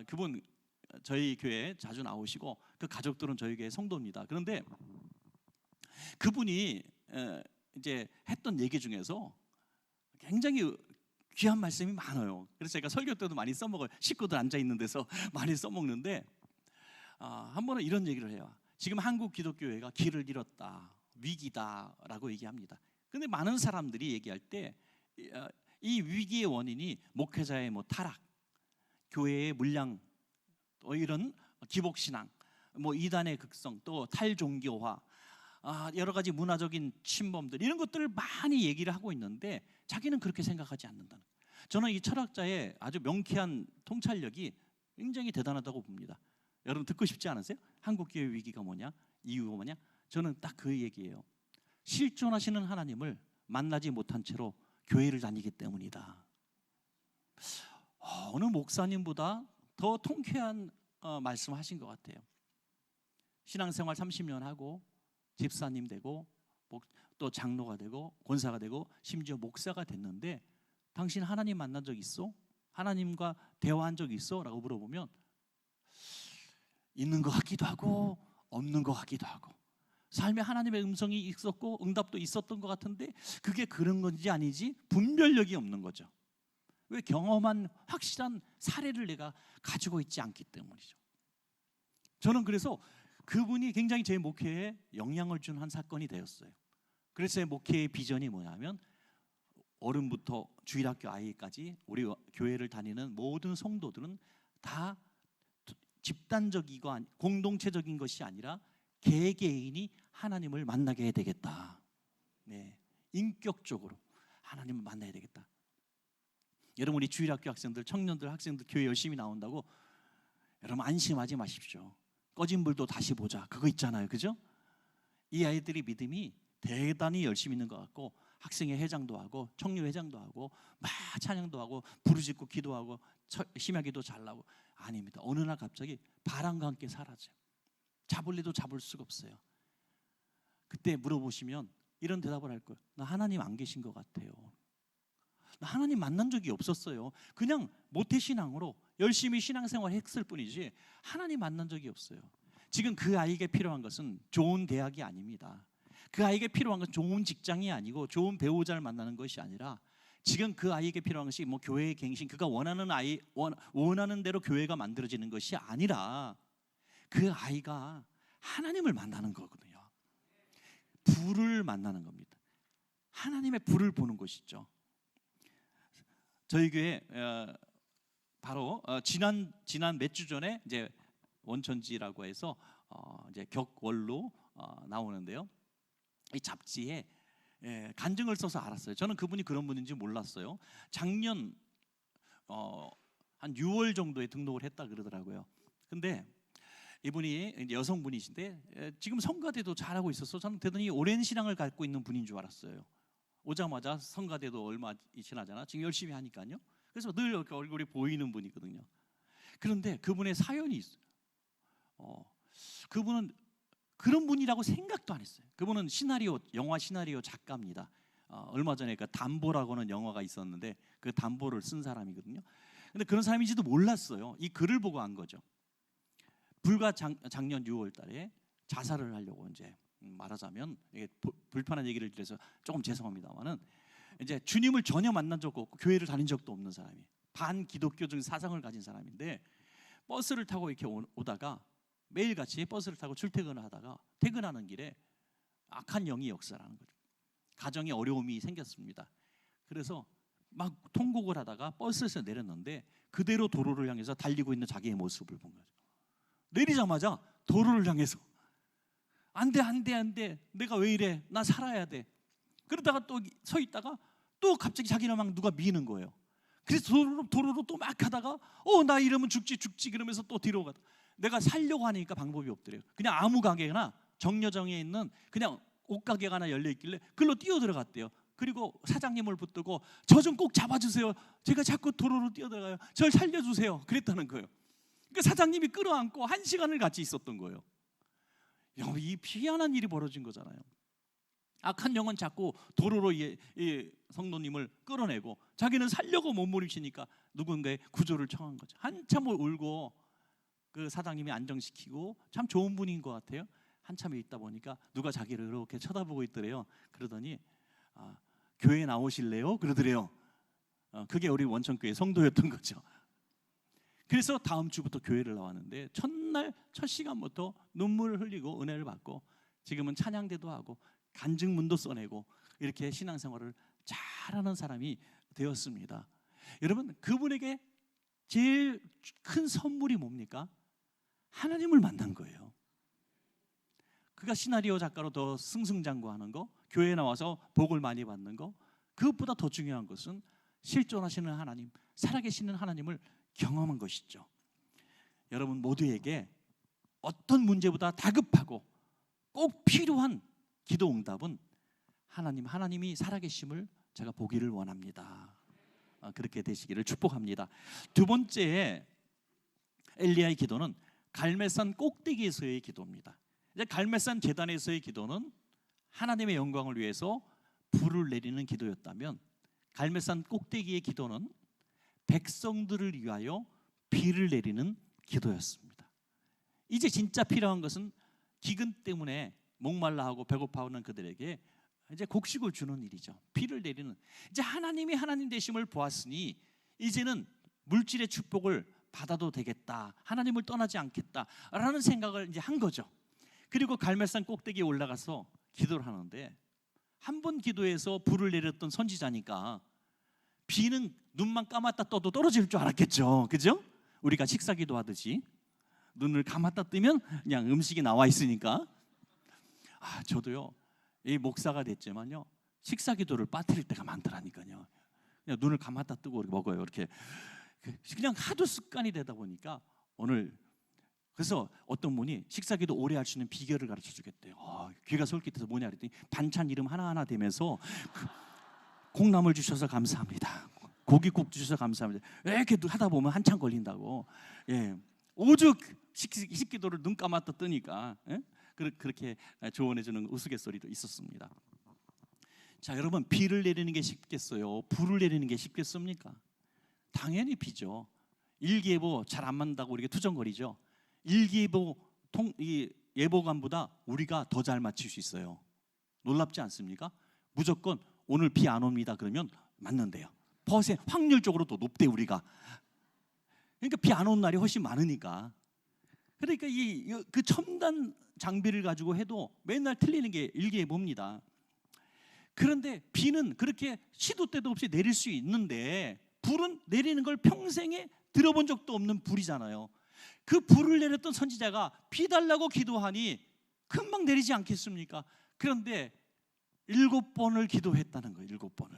그분 저희 교회에 자주 나오시고 그 가족들은 저희 교회 성도입니다. 그런데 그분이 이제 했던 얘기 중에서 굉장히 귀한 말씀이 많아요. 그래서 제가 설교 때도 많이 써먹어요. 식구들 앉아 있는 데서 많이 써먹는데 한 번은 이런 얘기를 해요. 지금 한국 기독교회가 길을 잃었다, 위기다라고 얘기합니다. 근데 많은 사람들이 얘기할 때 이 위기의 원인이 목회자의 타락, 교회의 물량, 또 이런 기복신앙, 이단의 극성, 또 탈종교화, 여러 가지 문화적인 침범들, 이런 것들을 많이 얘기를 하고 있는데 자기는 그렇게 생각하지 않는다는 거예요. 저는 이 철학자의 아주 명쾌한 통찰력이 굉장히 대단하다고 봅니다. 여러분 듣고 싶지 않으세요? 한국교회 위기가 뭐냐? 이유가 뭐냐? 저는 딱 그 얘기예요. 실존하시는 하나님을 만나지 못한 채로 교회를 다니기 때문이다. 어느 목사님보다 더 통쾌한 말씀하신 것 같아요. 신앙생활 30년 하고 집사님 되고 또 장로가 되고 권사가 되고 심지어 목사가 됐는데 당신 하나님 만난 적 있어? 하나님과 대화한 적 있어? 라고 물어보면 있는 것 같기도 하고 없는 것 같기도 하고, 삶에 하나님의 음성이 있었고 응답도 있었던 것 같은데 그게 그런 건지 아니지 분별력이 없는 거죠. 왜? 경험한 확실한 사례를 내가 가지고 있지 않기 때문이죠. 저는 그래서 그분이 굉장히 제 목회에 영향을 준 한 사건이 되었어요. 그래서 제 목회의 비전이 뭐냐면 어른부터 주일학교 아이까지 우리 교회를 다니는 모든 성도들은 다 집단적이고 공동체적인 것이 아니라 개개인이 하나님을 만나게 해야 되겠다. 네, 인격적으로 하나님을 만나야 되겠다. 여러분, 우리 주일학교 학생들, 청년들, 학생들 교회 열심히 나온다고 여러분 안심하지 마십시오. 꺼진 불도 다시 보자, 그거 있잖아요, 그죠? 이 아이들이 믿음이 대단히 열심히 있는 것 같고 학생회 회장도 하고 청년 회장도 하고 막 찬양도 하고 부르짖고 기도하고 심야기도 잘나고. 아닙니다. 어느 날 갑자기 바람과 함께 사라져요. 잡을래도 잡을 수가 없어요. 그때 물어보시면 이런 대답을 할 거예요. 나 하나님 안 계신 것 같아요. 나 하나님 만난 적이 없었어요. 그냥 모태신앙으로 열심히 신앙생활 했을 뿐이지 하나님 만난 적이 없어요. 지금 그 아이에게 필요한 것은 좋은 대학이 아닙니다. 그 아이에게 필요한 것은 좋은 직장이 아니고 좋은 배우자를 만나는 것이 아니라 지금 그 아이에게 필요한 것이 교회의 갱신, 그가 원하는 대로 교회가 만들어지는 것이 아니라 그 아이가 하나님을 만나는 거거든요. 불을 만나는 겁니다. 하나님의 불을 보는 것이죠. 저희 교회 바로 지난 몇 주 전에 이제 원천지라고 해서 이제 격월로 나오는데요. 이 잡지에 간증을 써서 알았어요. 저는 그분이 그런 분인지 몰랐어요. 작년 한 6월 정도에 등록을 했다 그러더라고요. 근데 이분이 여성분이신데 지금 성가대도 잘하고 있어서 저는 대단히 오랜 신앙을 갖고 있는 분인 줄 알았어요. 오자마자 성가대도 얼마 지나잖아. 지금 열심히 하니까요. 그래서 늘 이렇게 얼굴이 보이는 분이거든요. 그런데 그분의 사연이 있어요. 그분은 그런 분이라고 생각도 안 했어요. 그분은 영화 시나리오 작가입니다. 얼마 전에 그 담보라고는 영화가 있었는데 그 담보를 쓴 사람이거든요. 근데 그런 사람인지도 몰랐어요. 이 글을 보고 안 거죠. 불과 작년 6월 달에 자살을 하려고 이제 말하자면 이게 불편한 얘기를 드려서 조금 죄송합니다만은 이제 주님을 전혀 만난 적도 없고 교회를 다닌 적도 없는 사람이 반기독교적인 사상을 가진 사람인데 버스를 타고 이렇게 오다가 매일같이 버스를 타고 출퇴근을 하다가 퇴근하는 길에 악한 영이 역사라는 거죠. 가정에 어려움이 생겼습니다. 그래서 막 통곡을 하다가 버스에서 내렸는데 그대로 도로를 향해서 달리고 있는 자기의 모습을 본 거죠. 내리자마자 도로를 향해서 안 돼, 내가 왜 이래, 나 살아야 돼. 그러다가 또 서 있다가 또 갑자기 자기를 막 누가 미는 거예요. 그래서 도로로 또 막 하다가 나 이러면 죽지 그러면서 또 뒤로 가다 내가 살려고 하니까 방법이 없더래요. 그냥 아무 가게나 정려정에 있는 그냥 옷가게가 하나 열려 있길래 그걸로 뛰어들어갔대요. 그리고 사장님을 붙들고 저 좀 꼭 잡아주세요. 제가 자꾸 도로로 뛰어들어가요. 절 살려주세요. 그랬다는 거예요. 그 사장님이 끌어안고 1시간을 같이 있었던 거예요. 이 희한한 일이 벌어진 거잖아요. 악한 영은 자꾸 도로로 이 성도님을 끌어내고 자기는 살려고 몸부림치니까 누군가의 구조를 청한 거죠. 한참 울고 그 사장님이 안정시키고 참 좋은 분인 것 같아요. 한참 있다 보니까 누가 자기를 이렇게 쳐다보고 있더래요. 그러더니 교회 나오실래요? 그러더래요. 그게 우리 원천교회 성도였던 거죠. 그래서 다음 주부터 교회를 나왔는데 첫날 첫 시간부터 눈물을 흘리고 은혜를 받고 지금은 찬양대도 하고 간증문도 써내고 이렇게 신앙생활을 잘하는 사람이 되었습니다. 여러분, 그분에게 제일 큰 선물이 뭡니까? 하나님을 만난 거예요. 그가 시나리오 작가로 더 승승장구하는 거, 교회에 나와서 복을 많이 받는 거, 그것보다 더 중요한 것은 실존하시는 하나님, 살아계시는 하나님을 경험한 것이죠. 여러분 모두에게 어떤 문제보다 다급하고 꼭 필요한 기도 응답은 하나님이 살아계심을 제가 보기를 원합니다. 그렇게 되시기를 축복합니다. 두 번째 엘리야의 기도는 갈멜산 꼭대기에서의 기도입니다. 이제 갈멜산 제단에서의 기도는 하나님의 영광을 위해서 불을 내리는 기도였다면 갈멜산 꼭대기의 기도는 백성들을 위하여 비를 내리는 기도였습니다. 이제 진짜 필요한 것은 기근 때문에 목말라하고 배고파하는 그들에게 이제 곡식을 주는 일이죠. 비를 내리는. 이제 하나님이 하나님 되심을 보았으니 이제는 물질의 축복을 받아도 되겠다. 하나님을 떠나지 않겠다라는 생각을 이제 한 거죠. 그리고 갈멜산 꼭대기에 올라가서 기도를 하는데 한 번 기도해서 불을 내렸던 선지자니까 비는 눈만 감았다 떠도 떨어질 줄 알았겠죠. 그죠? 우리가 식사 기도하듯이 눈을 감았다 뜨면 그냥 음식이 나와 있으니까. 저도요 이 목사가 됐지만요 식사 기도를 빠뜨릴 때가 많더라니까요. 그냥 눈을 감았다 뜨고 먹어요. 이렇게 그냥 하도 습관이 되다 보니까 오늘 그래서 어떤 분이 식사 기도 오래 할 수 있는 비결을 가르쳐 주겠대요. 귀가 솔깃해서 뭐냐 그랬더니 반찬 이름 하나하나 대면서 콩나물 주셔서 감사합니다. 고기국 주셔서 감사합니다. 이렇게 하다 보면 한참 걸린다고. 오죽 식기도를 눈 감았다 뜨니까 그렇게 조언해 주는 우스갯소리도 있었습니다. 자, 여러분 비를 내리는 게 쉽겠어요? 불을 내리는 게 쉽겠습니까? 당연히 비죠. 일기예보 잘 안 맞는다고 우리가 투정거리죠. 일기예보 예보관보다 우리가 더 잘 맞출 수 있어요. 놀랍지 않습니까? 무조건 오늘 비 안 옵니다 그러면 맞는데요. 확률적으로 더 높대 우리가. 그러니까 비 안 오는 날이 훨씬 많으니까. 그러니까 그 첨단 장비를 가지고 해도 맨날 틀리는 게 일기예보입니다. 그런데 비는 그렇게 시도 때도 없이 내릴 수 있는데 불은 내리는 걸 평생에 들어본 적도 없는 불이잖아요. 그 불을 내렸던 선지자가 비 달라고 기도하니 금방 내리지 않겠습니까? 그런데 7번을 기도했다는 거예요. 7번을.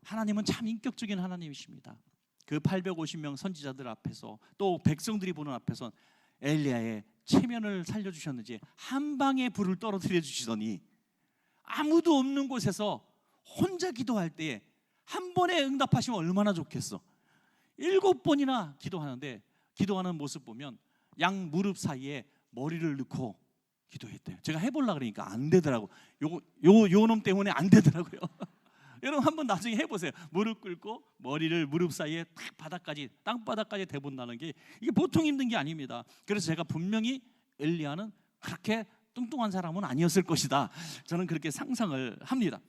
하나님은 참 인격적인 하나님이십니다. 그 850명 선지자들 앞에서 또 백성들이 보는 앞에서 엘리야의 체면을 살려주셨는지 한 방에 불을 떨어뜨려 주시더니 아무도 없는 곳에서 혼자 기도할 때에 한 번에 응답하시면 얼마나 좋겠어. 7번이나 기도하는데 기도하는 모습 보면 양 무릎 사이에 머리를 넣고 기도했대요. 제가 해보려 그러니까 안 되더라고. 요 놈 때문에 안 되더라고요. 여러분 한번 나중에 해보세요. 무릎 꿇고 머리를 무릎 사이에 딱 바닥까지, 땅바닥까지 대본다는 게 이게 보통 힘든 게 아닙니다. 그래서 제가 분명히 엘리야는 그렇게 뚱뚱한 사람은 아니었을 것이다, 저는 그렇게 상상을 합니다.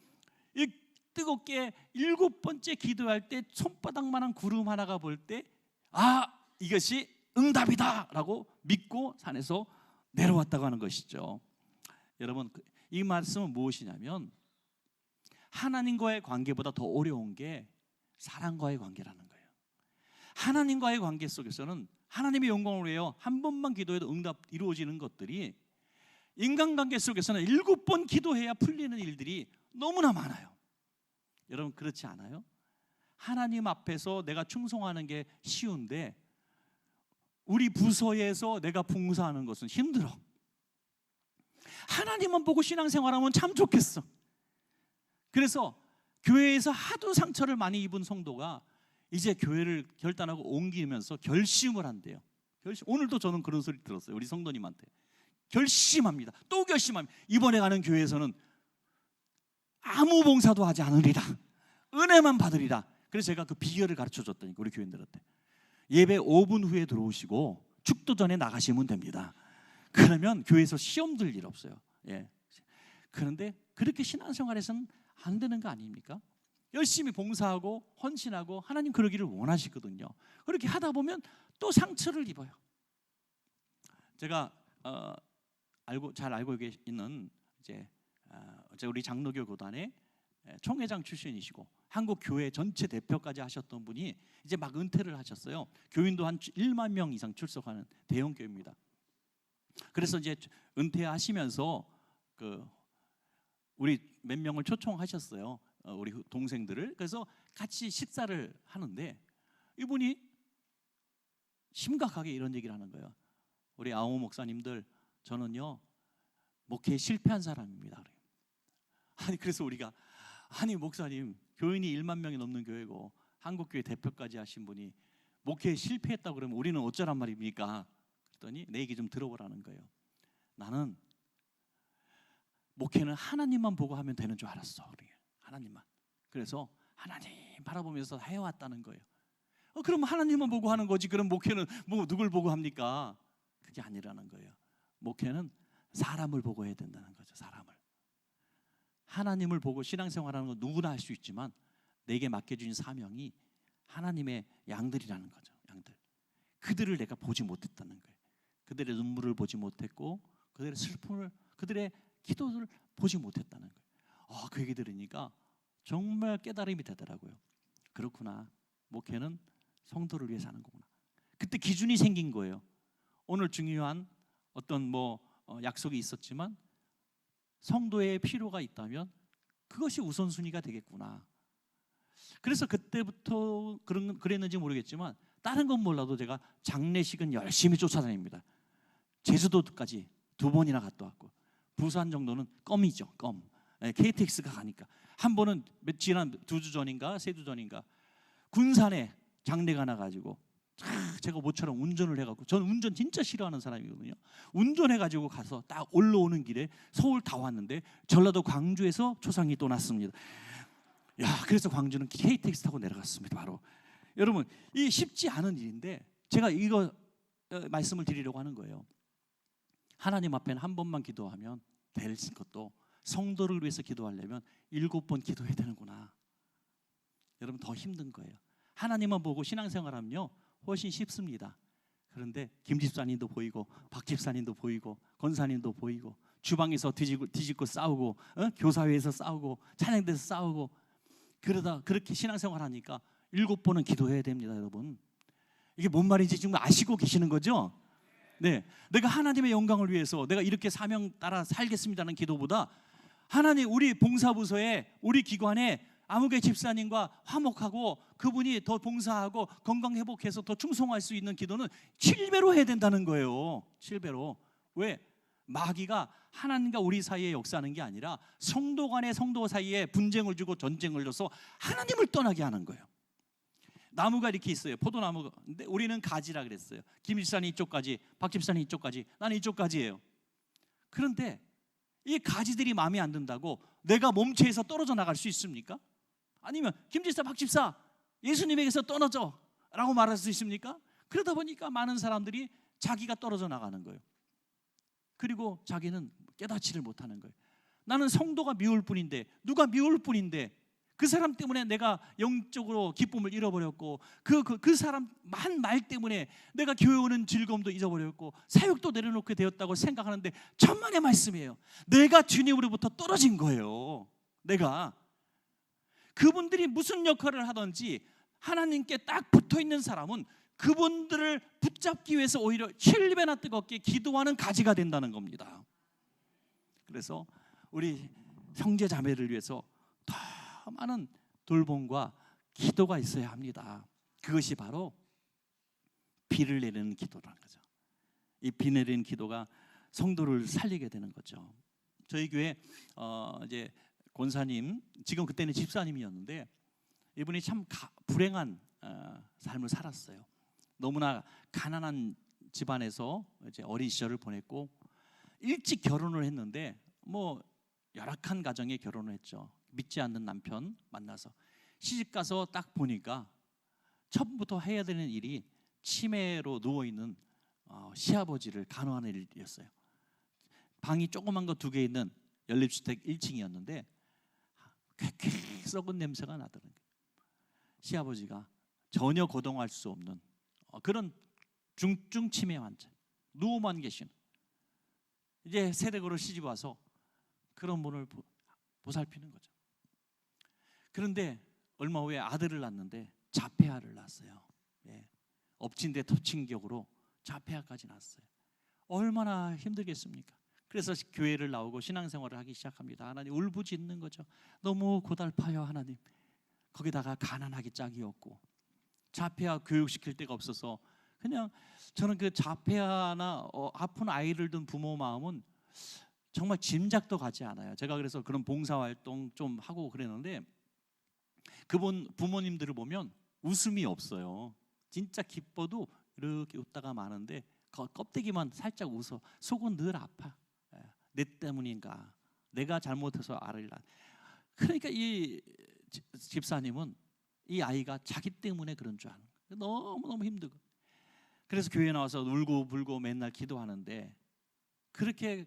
이 뜨겁게 7번째 기도할 때 손바닥만한 구름 하나가 볼 때 이것이 응답이다 라고 믿고 산에서 내려왔다고 하는 것이죠. 여러분, 이 말씀은 무엇이냐면 하나님과의 관계보다 더 어려운 게 사람과의 관계라는 거예요. 하나님과의 관계 속에서는 하나님의 영광을 위하여 한 번만 기도해도 응답 이루어지는 것들이 인간관계 속에서는 7번 기도해야 풀리는 일들이 너무나 많아요. 여러분 그렇지 않아요? 하나님 앞에서 내가 충성하는 게 쉬운데 우리 부서에서 내가 봉사하는 것은 힘들어. 하나님만 보고 신앙생활하면 참 좋겠어. 그래서 교회에서 하도 상처를 많이 입은 성도가 이제 교회를 결단하고 옮기면서 결심을 한대요. 오늘도 저는 그런 소리 들었어요. 우리 성도님한테 결심합니다. 또 결심합니다. 이번에 가는 교회에서는 아무 봉사도 하지 않으리라, 은혜만 받으리라. 그래서 제가 그 비결을 가르쳐줬다니까 우리 교인들한테. 예배 5분 후에 들어오시고 축도 전에 나가시면 됩니다. 그러면 교회에서 시험 들 일 없어요. 예. 그런데 그렇게 신앙생활에서는 안 되는 거 아닙니까? 열심히 봉사하고 헌신하고 하나님 그러기를 원하시거든요. 그렇게 하다 보면 또 상처를 입어요. 제가 잘 알고 있는 이제 우리 장로교 교단의 총회장 출신이시고 한국 교회 전체 대표까지 하셨던 분이 이제 막 은퇴를 하셨어요. 교인도 한 1만 명 이상 출석하는 대형 교회입니다. 그래서 이제 은퇴하시면서 우리 몇 명을 초청하셨어요. 우리 동생들을. 그래서 같이 식사를 하는데 이분이 심각하게 이런 얘기를 하는 거예요. 우리 아우 목사님들, 저는요 목회에 실패한 사람입니다. 그래서 우리가 목사님, 교인이 1만 명이 넘는 교회고 한국교회 대표까지 하신 분이 목회에 실패했다고 그러면 우리는 어쩌란 말입니까? 그랬더니 내 얘기 좀 들어보라는 거예요. 나는 목회는 하나님만 보고 하면 되는 줄 알았어. 하나님만. 그래서 하나님 바라보면서 해왔다는 거예요. 그럼 하나님만 보고 하는 거지. 그럼 목회는 뭐 누굴 보고 합니까? 그게 아니라는 거예요. 목회는 사람을 보고 해야 된다는 거죠. 사람을. 하나님을 보고 신앙생활하는 건 누구나 할 수 있지만 내게 맡겨주신 사명이 하나님의 양들이라는 거죠. 양들. 그들을 내가 보지 못했다는 거예요. 그들의 눈물을 보지 못했고 그들의 슬픔을, 그들의 기도를 보지 못했다는 거예요. 그 얘기 들으니까 정말 깨달음이 되더라고요. 그렇구나. 목회는 성도를 위해서 하는 거구나. 그때 기준이 생긴 거예요. 오늘 중요한 어떤 약속이 있었지만 성도의 필요가 있다면 그것이 우선순위가 되겠구나. 그래서 그때부터 그랬는지 모르겠지만 다른 건 몰라도 제가 장례식은 열심히 쫓아다닙니다. 제주도까지 2번이나 갔다 왔고 부산 정도는 껌이죠. 껌. KTX가 가니까. 한 번은 지난 2주 전인가 3주 전인가 군산에 장례가 나가지고 제가 모처럼 운전을 해갖고, 저는 운전 진짜 싫어하는 사람이거든요. 운전해가지고 가서 딱 올라오는 길에 서울 다 왔는데 전라도 광주에서 초상이 또 났습니다. 그래서 광주는 KTX 타고 내려갔습니다. 바로. 여러분, 이 쉽지 않은 일인데 제가 이거 말씀을 드리려고 하는 거예요. 하나님 앞에는 한 번만 기도하면 될 것도 성도를 위해서 기도하려면 7번 기도해야 되는구나. 여러분 더 힘든 거예요. 하나님만 보고 신앙생활하면요 훨씬 쉽습니다. 그런데 김 집사님도 보이고 박 집사님도 보이고 권사님도 보이고 주방에서 뒤집고 싸우고 교사회에서 싸우고 찬양대에서 싸우고 그러다 그렇게 신앙생활하니까 7번은 기도해야 됩니다. 여러분 이게 뭔 말인지 지금 아시고 계시는 거죠? 네, 내가 하나님의 영광을 위해서 내가 이렇게 사명 따라 살겠습니다는 기도보다 하나님 우리 봉사부서에 우리 기관에 아무개 집사님과 화목하고 그분이 더 봉사하고 건강 회복해서 더 충성할 수 있는 기도는 7배로 해야 된다는 거예요. 7배로. 왜? 마귀가 하나님과 우리 사이에 역사하는 게 아니라 성도 간의 성도 사이에 분쟁을 주고 전쟁을 줘서 하나님을 떠나게 하는 거예요. 나무가 이렇게 있어요. 포도나무가. 근데 우리는 가지라 그랬어요. 김 집사님 이쪽까지, 박 집사님 이쪽까지, 나는 이쪽까지예요. 그런데 이 가지들이 마음에 안 든다고 내가 몸체에서 떨어져 나갈 수 있습니까? 아니면 김집사, 박집사, 예수님에게서 떨어져 라고 말할 수 있습니까? 그러다 보니까 많은 사람들이 자기가 떨어져 나가는 거예요. 그리고 자기는 깨닫지를 못하는 거예요. 나는 성도가 미울 뿐인데, 누가 미울 뿐인데 그 사람 때문에 내가 영적으로 기쁨을 잃어버렸고, 그 사람 한 말 때문에 내가 교회 오는 즐거움도 잊어버렸고 사역도 내려놓게 되었다고 생각하는데 천만의 말씀이에요. 내가 주님으로부터 떨어진 거예요. 내가 그분들이 무슨 역할을 하든지 하나님께 딱 붙어있는 사람은 그분들을 붙잡기 위해서 오히려 7배나 뜨겁게 기도하는 가지가 된다는 겁니다. 그래서 우리 형제 자매를 위해서 더 많은 돌봄과 기도가 있어야 합니다. 그것이 바로 비를 내리는 기도라는 거죠. 이 비 내리는 기도가 성도를 살리게 되는 거죠. 저희 교회 이제 권사님, 지금 그때는 집사님이었는데 이분이 참 불행한 삶을 살았어요. 너무나 가난한 집안에서 이제 어린 시절을 보냈고 일찍 결혼을 했는데 뭐 열악한 가정에 결혼을 했죠. 믿지 않는 남편 만나서 시집 가서 딱 보니까 처음부터 해야 되는 일이 치매로 누워있는 시아버지를 간호하는 일이었어요. 방이 조그만 거 2개 있는 연립주택 1층이었는데 쾌쾌 썩은 냄새가 나더라고요. 시아버지가 전혀 거동할 수 없는 그런 중증 치매 환자, 누워만 계신, 이제 세대고로 시집 와서 그런 분을 보살피는 거죠. 그런데 얼마 후에 아들을 낳았는데 자폐아를 낳았어요. 예. 엎친 데 덮친 격으로 자폐아까지 낳았어요. 얼마나 힘들겠습니까? 그래서 교회를 나오고 신앙생활을 하기 시작합니다. 하나님, 울부짖는 거죠. 너무 고달파요 하나님. 거기다가 가난하기 짝이 없고 자폐아 교육시킬 데가 없어서 그냥 저는 그 자폐아나 아픈 아이를 둔 부모 마음은 정말 짐작도 가지 않아요. 제가 그래서 그런 봉사활동 좀 하고 그랬는데 그분 부모님들을 보면 웃음이 없어요. 진짜 기뻐도 이렇게 웃다가 마는데 껍데기만 살짝 웃어. 속은 늘 아파. 내 때문인가? 내가 잘못해서 아를 낳. 그러니까 이 집사님은 이 아이가 자기 때문에 그런 줄 아는 거예요. 너무너무 힘들고. 그래서 교회에 나와서 울고 불고 맨날 기도하는데 그렇게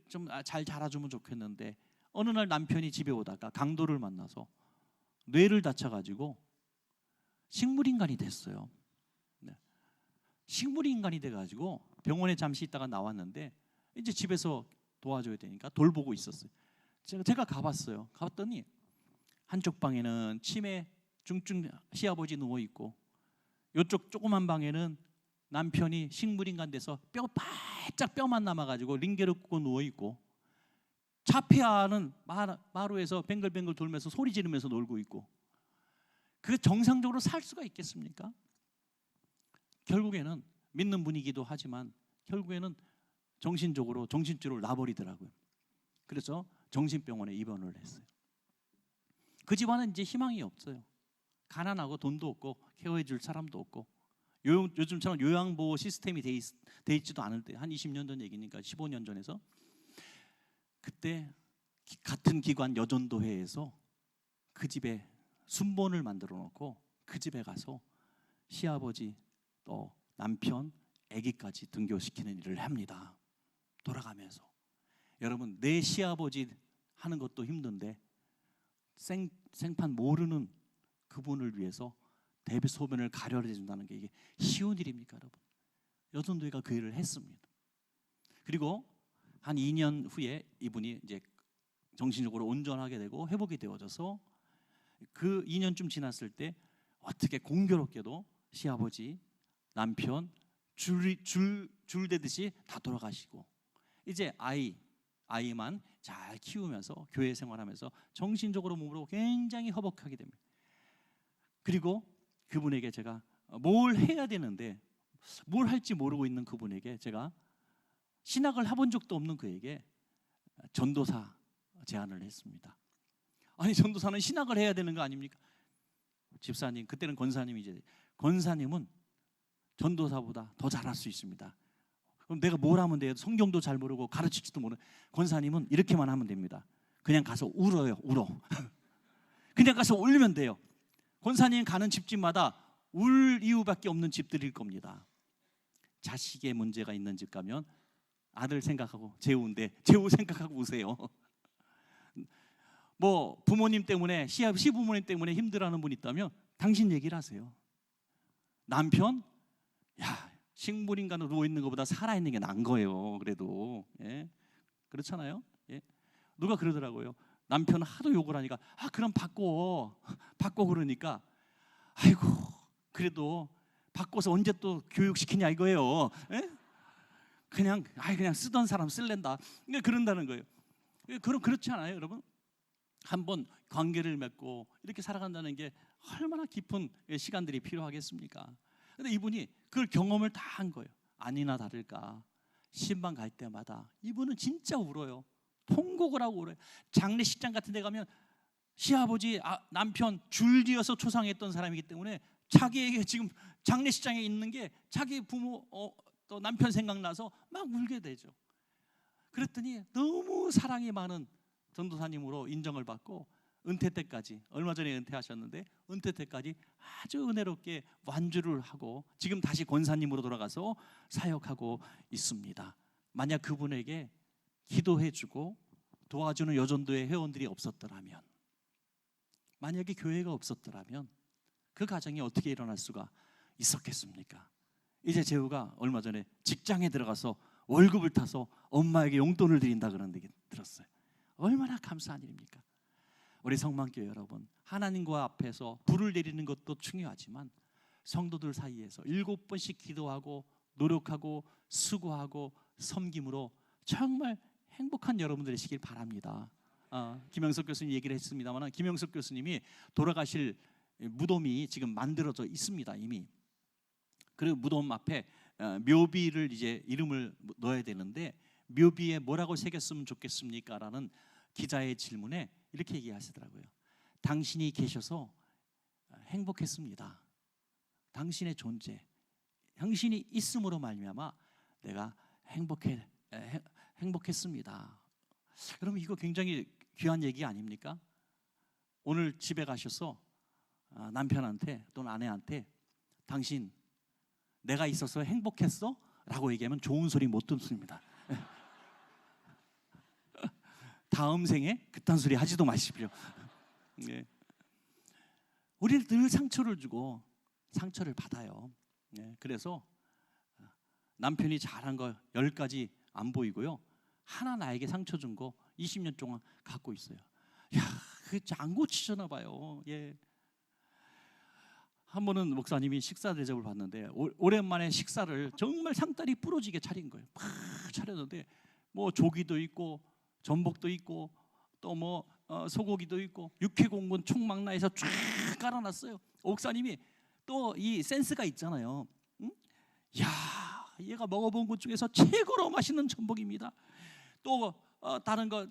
좀 잘 자라주면 좋겠는데 어느 날 남편이 집에 오다가 강도를 만나서 뇌를 다쳐가지고 식물인간이 됐어요. 네. 식물인간이 돼가지고 병원에 잠시 있다가 나왔는데 이제 집에서 도와줘야 되니까 돌보고 있었어요. 제가 가봤어요. 가봤더니 한쪽 방에는 치매 중증 시아버지 누워 있고 이쪽 조그만 방에는 남편이 식물인간 돼서 바짝 뼈만 남아가지고 링게를 꽂고 누워 있고 자폐아는 마루에서 뱅글뱅글 돌면서 소리 지르면서 놀고 있고 그 정상적으로 살 수가 있겠습니까? 결국에는 믿는 분이기도 하지만 결국에는 정신적으로 놔버리더라고요. 그래서 정신병원에 입원을 했어요. 그 집안은 이제 희망이 없어요. 가난하고 돈도 없고 케어해줄 사람도 없고 요즘처럼 요양보호 시스템이 돼 있지도 않을 때 한 20년 전 얘기니까 15년 전에서 그때 같은 기관 여전도회에서 그 집에 순본을 만들어 놓고 그 집에 가서 시아버지 또 남편 아기까지 등교시키는 일을 합니다. 돌아가면서 여러분 내 시아버지 하는 것도 힘든데 생판 모르는 그분을 위해서 대소변을 가려내 준다는 게 이게 쉬운 일입니까, 여러분? 여전도회가 그 일을 했습니다. 그리고 한 2년 후에 이분이 이제 정신적으로 온전하게 되고 회복이 되어져서 그 2년쯤 지났을 때 어떻게 공교롭게도 시아버지, 남편 줄대듯이 다 돌아가시고 이제 아이만 잘 키우면서 교회 생활하면서 정신적으로 몸으로 굉장히 허벅하게 됩니다. 그리고 그분에게 제가 뭘 해야 되는데 뭘 할지 모르고 있는 그분에게 제가 신학을 해본 적도 없는 그에게 전도사 제안을 했습니다. 아니 전도사는 신학을 해야 되는 거 아닙니까? 집사님, 그때는 권사님이지. 권사님은 전도사보다 더 잘할 수 있습니다. 그럼 내가 뭘 하면 돼요? 성경도 잘 모르고 가르치지도 모르는 권사님은 이렇게만 하면 됩니다. 그냥 가서 울어요. 울어. 그냥 가서 울면 돼요. 권사님 가는 집집마다 울 이유밖에 없는 집들일 겁니다. 자식의 문제가 있는 집 가면 아들 생각하고 재우인데 재우 생각하고 우세요. 뭐 부모님 때문에 시부모님 때문에 힘들어하는 분 있다면 당신 얘기를 하세요. 남편, 야 식물인간으로 누워 있는 것보다 살아 있는 게 나은 거예요. 그래도 예? 그렇잖아요. 예? 누가 그러더라고요. 남편 하도 욕을 하니까 그럼 바꿔 그러니까 아이고 그래도 바꿔서 언제 또 교육시키냐 이거예요. 예? 그냥 쓰던 사람 쓸랜다. 그런다는 거예요. 그렇지 않아요, 여러분? 한번 관계를 맺고 이렇게 살아간다는 게 얼마나 깊은 시간들이 필요하겠습니까? 근데 이분이 그걸 경험을 다 한 거예요. 아니나 다를까 신방 갈 때마다 이분은 진짜 울어요. 통곡을 하고 울어요. 장례식장 같은 데 가면 시아버지 남편 줄지어서 초상했던 사람이기 때문에 자기에게 지금 장례식장에 있는 게 자기 부모 또 남편 생각나서 막 울게 되죠. 그랬더니 너무 사랑이 많은 전도사님으로 인정을 받고 은퇴 때까지, 얼마 전에 은퇴하셨는데 은퇴 때까지 아주 은혜롭게 완주를 하고 지금 다시 권사님으로 돌아가서 사역하고 있습니다. 만약 그분에게 기도해주고 도와주는 여전도의 회원들이 없었더라면, 만약에 교회가 없었더라면 그 가정이 어떻게 일어날 수가 있었겠습니까? 이제 재우가 얼마 전에 직장에 들어가서 월급을 타서 엄마에게 용돈을 드린다 그런 얘기 들었어요. 얼마나 감사한 일입니까? 우리 성만교회 여러분, 하나님과 앞에서 불을 내리는 것도 중요하지만 성도들 사이에서 7번씩 기도하고 노력하고 수고하고 섬김으로 정말 행복한 여러분들 되시길 바랍니다. 김영석 교수님 얘기를 했습니다만 김영석 교수님이 돌아가실 무덤이 지금 만들어져 있습니다. 이미. 그리고 무덤 앞에 묘비를 이제 이름을 넣어야 되는데 묘비에 뭐라고 새겼으면 좋겠습니까? 라는 기자의 질문에 이렇게 얘기하시더라고요. 당신이 계셔서 행복했습니다. 당신의 존재, 당신이 있음으로 말미암아 내가 행복했습니다. 여러분 이거 굉장히 귀한 얘기 아닙니까? 오늘 집에 가셔서 남편한테 또는 아내한테 당신 내가 있어서 행복했어? 라고 얘기하면 좋은 소리 못 듣습니다. 다음 생에 그딴 소리 하지도 마십시오. 네. 우리는 늘 상처를 주고 상처를 받아요. 네. 그래서 남편이 잘한 거 10가지 안 보이고요. 하나 나에게 상처 준 거 20년 동안 갖고 있어요. 야, 그게 안 고치셨나 봐요. 예. 한 번은 목사님이 식사 대접을 받는데 오랜만에 식사를 정말 상다리 부러지게 차린 거예요. 막 차렸는데 뭐 조기도 있고 전복도 있고 또 뭐 소고기도 있고 육회공군 총망라에서 쫙 깔아놨어요. 목사님이 또 이 센스가 있잖아요. 응? 야, 얘가 먹어본 것 중에서 최고로 맛있는 전복입니다. 또 다른 거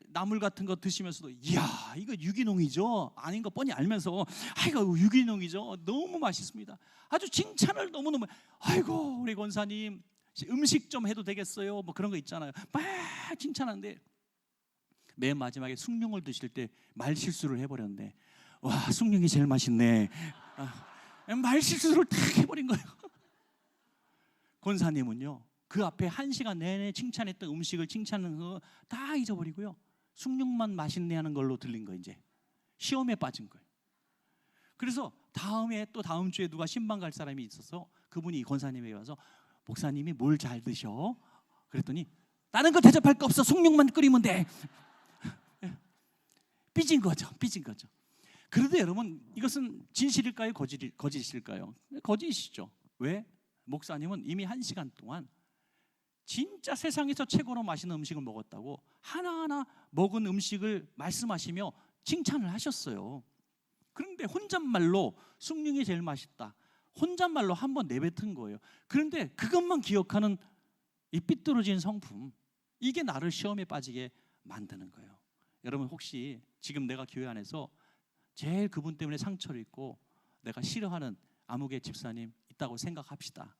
나물 같은 거 드시면서도 이야 이거 유기농이죠? 아닌 거 뻔히 알면서 아이고 유기농이죠? 너무 맛있습니다. 아주 칭찬을 너무너무 아이고 우리 권사님 음식 좀 해도 되겠어요? 뭐 그런 거 있잖아요. 막 칭찬하는데 맨 마지막에 숭늉을 드실 때 말 실수를 해버렸는데 와 숭늉이 제일 맛있네. 말 실수를 딱 해버린 거예요. 권사님은요 그 앞에 1시간 내내 칭찬했던 음식을 칭찬하는 거 다 잊어버리고요 숭늉만 맛있네 하는 걸로 들린 거 이제 시험에 빠진 거예요. 그래서 다음에 또 다음 주에 누가 신방 갈 사람이 있어서 그분이 권사님에게 와서 목사님이 뭘 잘 드셔? 그랬더니 다른 거 대접할 거 없어 숭늉만 끓이면 돼. 삐진 거죠. 그런데 여러분 이것은 진실일까요? 거짓일까요? 거짓이죠. 왜? 목사님은 이미 1시간 동안 진짜 세상에서 최고로 맛있는 음식을 먹었다고 하나하나 먹은 음식을 말씀하시며 칭찬을 하셨어요. 그런데 혼잣말로 숭늉이 제일 맛있다. 혼잣말로 한번 내뱉은 거예요. 그런데 그것만 기억하는 이 삐뚤어진 성품, 이게 나를 시험에 빠지게 만드는 거예요. 여러분 혹시 지금 내가 교회 안에서 제일 그분 때문에 상처를 입고 내가 싫어하는 아무개 집사님 있다고 생각합시다.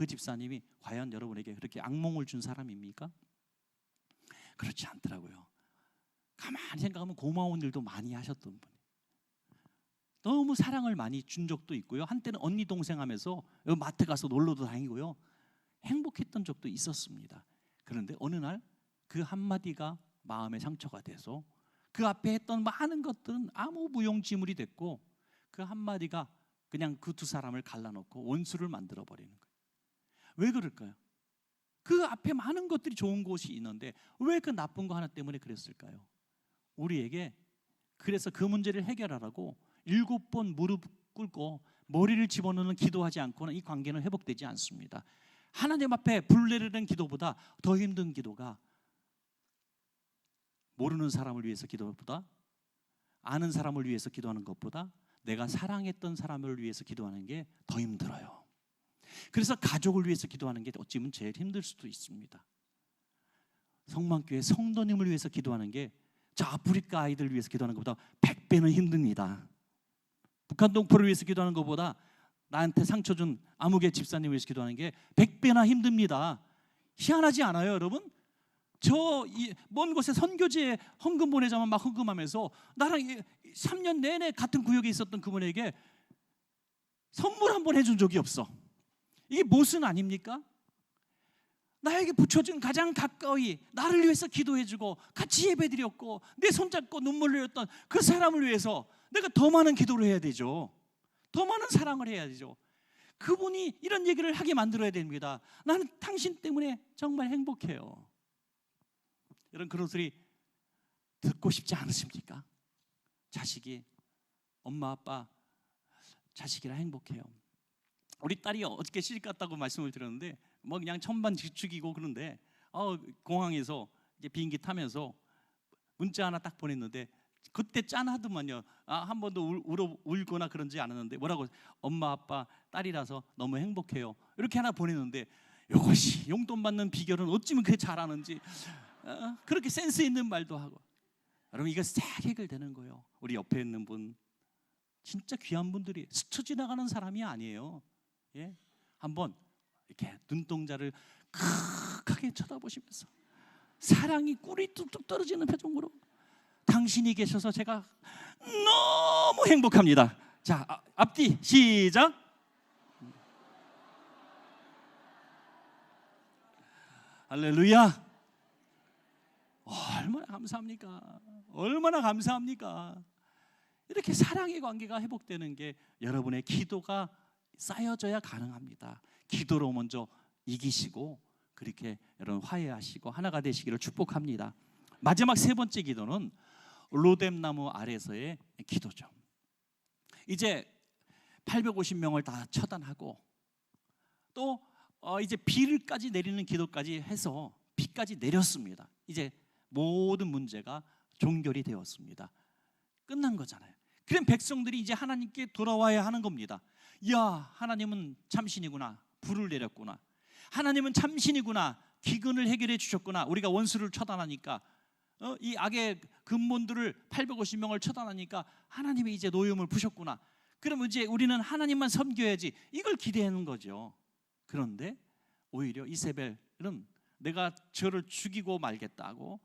그 집사님이 과연 여러분에게 그렇게 악몽을 준 사람입니까? 그렇지 않더라고요. 가만히 생각하면 고마운 일도 많이 하셨던 분. 너무 사랑을 많이 준 적도 있고요. 한때는 언니 동생 하면서 마트 가서 놀러도 다니고요. 행복했던 적도 있었습니다. 그런데 어느 날 그 한마디가 마음에 상처가 돼서 그 앞에 했던 많은 것들은 아무 무용지물이 됐고 그 한마디가 그냥 그 두 사람을 갈라놓고 원수를 만들어 버리는 거예요. 왜 그럴까요? 그 앞에 많은 것들이 좋은 곳이 있는데 왜 그 나쁜 거 하나 때문에 그랬을까요? 우리에게 그래서 그 문제를 해결하라고 7번 무릎 꿇고 머리를 집어넣는 기도하지 않고는 이 관계는 회복되지 않습니다. 하나님 앞에 불내리는 기도보다 더 힘든 기도가 모르는 사람을 위해서 기도보다 아는 사람을 위해서 기도하는 것보다 내가 사랑했던 사람을 위해서 기도하는 게 더 힘들어요. 그래서 가족을 위해서 기도하는 게 어찌면 제일 힘들 수도 있습니다. 성만교회 성도님을 위해서 기도하는 게 저 아프리카 아이들 위해서 기도하는 것보다 100배는 힘듭니다. 북한 동포를 위해서 기도하는 것보다 나한테 상처 준 아무개 집사님을 위해서 기도하는 게 100배나 힘듭니다. 희한하지 않아요, 여러분? 저 먼 곳에 선교지에 헌금 보내자면 막 헌금하면서 나랑 3년 내내 같은 구역에 있었던 그분에게 선물 한 번 해준 적이 없어. 이게 모순 아닙니까? 나에게 붙여준 가장 가까이 나를 위해서 기도해주고 같이 예배드렸고 내 손잡고 눈물 흘렸던 그 사람을 위해서 내가 더 많은 기도를 해야 되죠. 더 많은 사랑을 해야 되죠. 그분이 이런 얘기를 하게 만들어야 됩니다. 나는 당신 때문에 정말 행복해요. 이런 그런 소리 듣고 싶지 않으십니까? 자식이 엄마 아빠 자식이라 행복해요. 우리 딸이 어저께 시집 갔다고 말씀을 드렸는데 뭐 그냥 천반 지축이고 그런데 공항에서 이제 비행기 타면서 문자 하나 딱 보냈는데 그때 짠하더만요. 한 번도 울거나 그런지 않았는데 뭐라고 엄마 아빠 딸이라서 너무 행복해요. 이렇게 하나 보냈는데 이것이 용돈 받는 비결은 어찌면 그렇게 잘하는지 그렇게 센스 있는 말도 하고. 여러분 이거 싹 해결되는 거예요. 우리 옆에 있는 분 진짜 귀한 분들이 스쳐 지나가는 사람이 아니에요. 예? 한번 이렇게 눈동자를 크게 쳐다보시면서 사랑이 꿀이 뚝뚝 떨어지는 표정으로 당신이 계셔서 제가 너무 행복합니다. 자, 앞뒤 시작. 할렐루야. 얼마나 감사합니까? 얼마나 감사합니까? 이렇게 사랑의 관계가 회복되는 게 여러분의 기도가 쌓여져야 가능합니다. 기도로 먼저 이기시고 그렇게 여러분 화해하시고 하나가 되시기를 축복합니다. 마지막 세 번째 기도는 로뎀나무 아래서의 기도죠. 이제 850명을 다 처단하고 또 이제 비를까지 내리는 기도까지 해서 비까지 내렸습니다. 이제 모든 문제가 종결이 되었습니다. 끝난 거잖아요. 그럼 백성들이 이제 하나님께 돌아와야 하는 겁니다. 야, 하나님은 참신이구나. 불을 내렸구나. 하나님은 참신이구나. 기근을 해결해 주셨구나. 우리가 원수를 처단하니까 이 악의 근본들을 850명을 처단하니까 하나님이 이제 노염을 부셨구나. 그러면 이제 우리는 하나님만 섬겨야지. 이걸 기대하는 거죠. 그런데 오히려 이세벨은 내가 저를 죽이고 말겠다고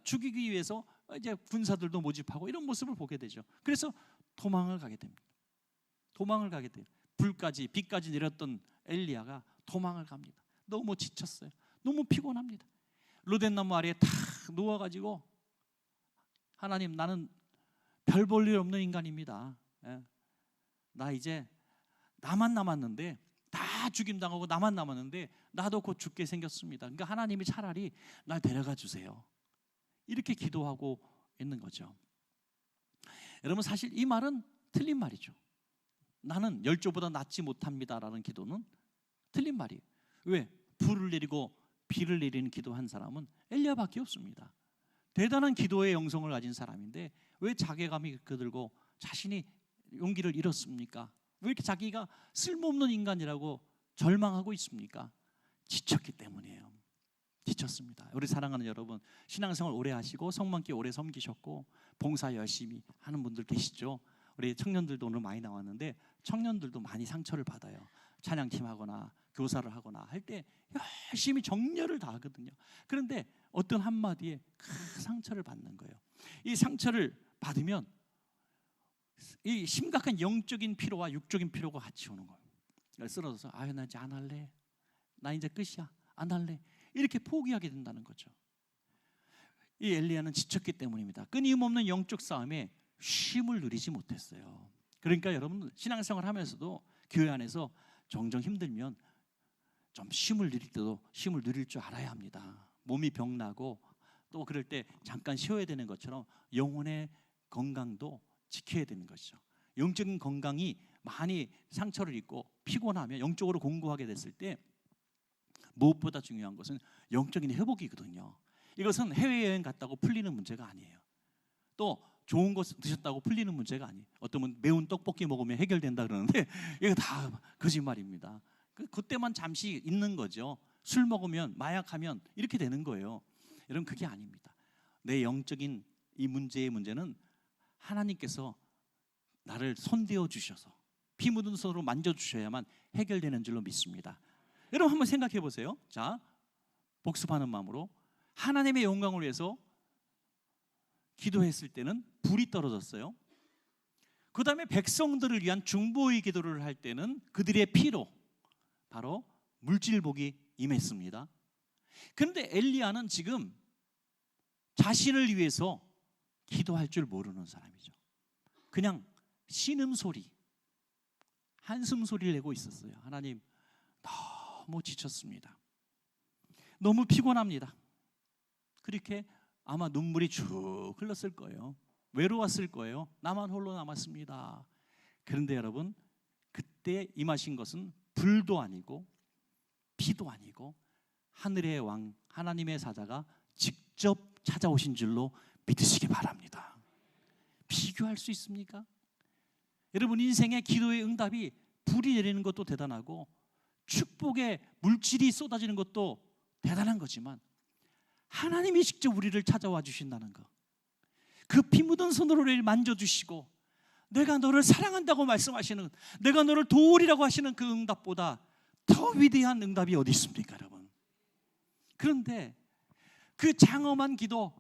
죽이기 위해서 이제 군사들도 모집하고 이런 모습을 보게 되죠. 그래서 도망을 가게 됩니다. 도망을 가게 돼요. 불까지 비까지 내렸던 엘리야가 도망을 갑니다. 너무 지쳤어요. 너무 피곤합니다. 로뎀나무 아래에 탁 누워가지고 하나님 나는 별 볼 일 없는 인간입니다. 나 이제 나만 남았는데 다 죽임당하고 나만 남았는데 나도 곧 죽게 생겼습니다. 그러니까 하나님이 차라리 날 데려가 주세요. 이렇게 기도하고 있는 거죠. 여러분 사실 이 말은 틀린 말이죠. 나는 열조보다 낫지 못합니다라는 기도는 틀린 말이에요. 왜? 불을 내리고 비를 내리는 기도한 사람은 엘리야밖에 없습니다. 대단한 기도의 영성을 가진 사람인데 왜 자괴감이 들고 자신이 용기를 잃었습니까? 왜 이렇게 자기가 쓸모없는 인간이라고 절망하고 있습니까? 지쳤기 때문이에요. 지쳤습니다. 우리 사랑하는 여러분, 신앙생활 오래 하시고 성만교회 오래 섬기셨고 봉사 열심히 하는 분들 계시죠? 우리 청년들도 오늘 많이 나왔는데 청년들도 많이 상처를 받아요. 찬양팀 하거나 교사를 하거나 할 때 열심히 정열을 다하거든요. 그런데 어떤 한마디에 큰 상처를 받는 거예요. 이 상처를 받으면 이 심각한 영적인 피로와 육적인 피로가 같이 오는 거예요. 쓰러져서 나 이제 안 할래, 나 이제 끝이야, 안 할래, 이렇게 포기하게 된다는 거죠. 이 엘리야는 지쳤기 때문입니다. 끊임없는 영적 싸움에 쉼을 누리지 못했어요. 그러니까 여러분 신앙생활 하면서도 교회 안에서 종종 힘들면 좀 쉼을 누릴 때도 쉼을 누릴 줄 알아야 합니다. 몸이 병나고 또 그럴 때 잠깐 쉬어야 되는 것처럼 영혼의 건강도 지켜야 되는 것이죠. 영적인 건강이 많이 상처를 입고 피곤하면 영적으로 공고하게 됐을 때 무엇보다 중요한 것은 영적인 회복이거든요. 이것은 해외여행 갔다고 풀리는 문제가 아니에요. 또 좋은 것 드셨다고 풀리는 문제가 아니에요. 어떤 분은 매운 떡볶이 먹으면 해결된다 그러는데 이거 다 거짓말입니다. 그때만 잠시 있는 거죠. 술 먹으면 마약하면 이렇게 되는 거예요. 여러분 그게 아닙니다. 내 영적인 이 문제의 문제는 하나님께서 나를 손대어 주셔서 피 묻은 손으로 만져주셔야만 해결되는 줄로 믿습니다. 여러분 한번 생각해 보세요. 자, 복습하는 마음으로 하나님의 영광을 위해서 기도했을 때는 불이 떨어졌어요. 그 다음에 백성들을 위한 중보의 기도를 할 때는 그들의 피로 바로 물질복이 임했습니다. 그런데 엘리야는 지금 자신을 위해서 기도할 줄 모르는 사람이죠. 그냥 신음소리, 한숨소리를 내고 있었어요. 하나님 너무 지쳤습니다. 너무 피곤합니다. 그렇게 아마 눈물이 쭉 흘렀을 거예요. 외로웠을 거예요. 나만 홀로 남았습니다. 그런데 여러분 그때 임하신 것은 불도 아니고 피도 아니고 하늘의 왕 하나님의 사자가 직접 찾아오신 줄로 믿으시기 바랍니다. 비교할 수 있습니까? 여러분 인생의 기도의 응답이 불이 내리는 것도 대단하고 축복의 물질이 쏟아지는 것도 대단한 거지만 하나님이 직접 우리를 찾아와 주신다는 것, 그 피 묻은 손으로 우리를 만져주시고 내가 너를 사랑한다고 말씀하시는, 내가 너를 도우리라고 하시는 그 응답보다 더 위대한 응답이 어디 있습니까 여러분? 그런데 그 장엄한 기도,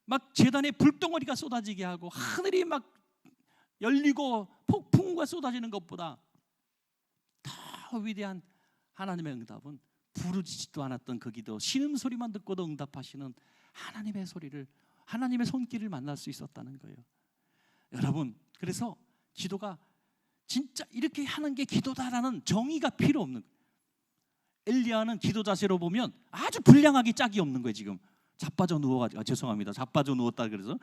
막 제단에 불덩어리가 쏟아지게 하고 하늘이 막 열리고 폭풍우가 쏟아지는 것보다 더 위대한 하나님의 응답은 부르짖지도 않았던 그 기도, 신음소리만 듣고도 응답하시는 하나님의 소리를, 하나님의 손길을 만날 수 있었다는 거예요. 여러분 그래서 기도가 진짜 이렇게 하는 게 기도다라는 정의가 필요 없는 거예요. 엘리야는 기도 자세로 보면 아주 불량하기 짝이 없는 거예요. 지금 자빠져 누워가지고 죄송합니다. 자빠져 누웠다 그래서